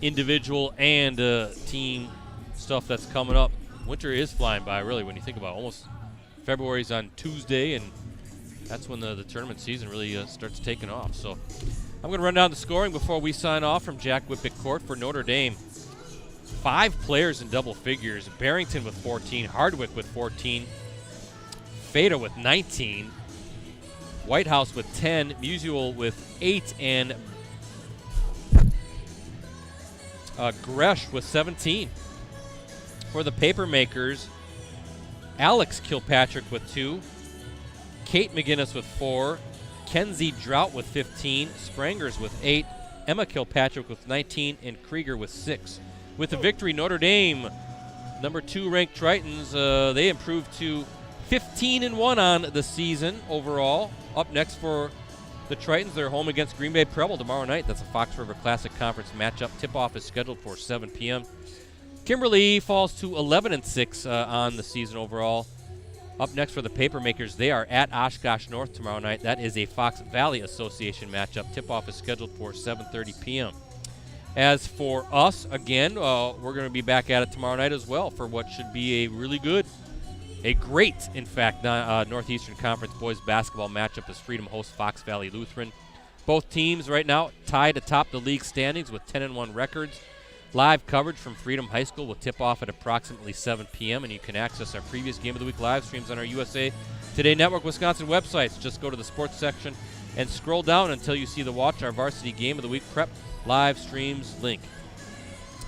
individual and team stuff that's coming up. Winter is flying by, really, when you think about it. Almost February's on Tuesday, and that's when the tournament season really starts taking off. So I'm going to run down the scoring before we sign off from Jack Wippich Court for Notre Dame. 5 players in double figures. Barrington with 14, Hardwick with 14, Feda with 19, Whitehouse with 10, Musial with 8, and Gresh with 17. For the Papermakers, Alex Kilpatrick with 2. Kate McGinnis with 4. Kenzie Drought with 15. Sprangers with 8. Emma Kilpatrick with 19. And Krieger with 6. With the victory, Notre Dame, number 2 ranked Tritons, they improved to 15-1 on the season overall. Up next for the Tritons, they're home against Green Bay Preble tomorrow night. That's a Fox River Classic Conference matchup. Tip-off is scheduled for 7 p.m. Kimberly falls to 11-6 on the season overall. Up next for the Papermakers, they are at Oshkosh North tomorrow night. That is a Fox Valley Association matchup. Tip-off is scheduled for 7:30 p.m. As for us, again, we're going to be back at it tomorrow night as well for what should be a great, in fact, Northeastern Conference boys basketball matchup as Freedom hosts Fox Valley Lutheran. Both teams right now tied atop the league standings with 10-1 records. Live coverage from Freedom High School will tip off at approximately 7 p.m., and you can access our previous Game of the Week live streams on our USA Today Network Wisconsin websites. Just go to the sports section and scroll down until you see the Watch Our Varsity Game of the Week Prep live streams link.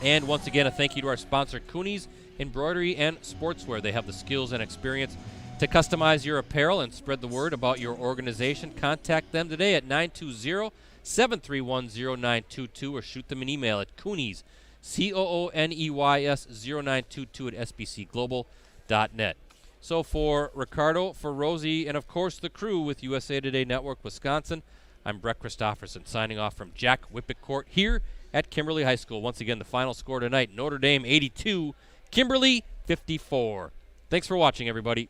And once again, a thank you to our sponsor, Cooney's Embroidery and Sportswear. They have the skills and experience to customize your apparel and spread the word about your organization. Contact them today at 920-731-0922 or shoot them an email at Cooney's, COONEYS 0922 at sbcglobal.net. So for Ricardo, for Rosie, and of course the crew with USA Today Network Wisconsin, I'm Brett Christopherson signing off from Jack Wippich Court here at Kimberly High School. Once again, the final score tonight, Notre Dame 82, Kimberly 54. Thanks for watching, everybody.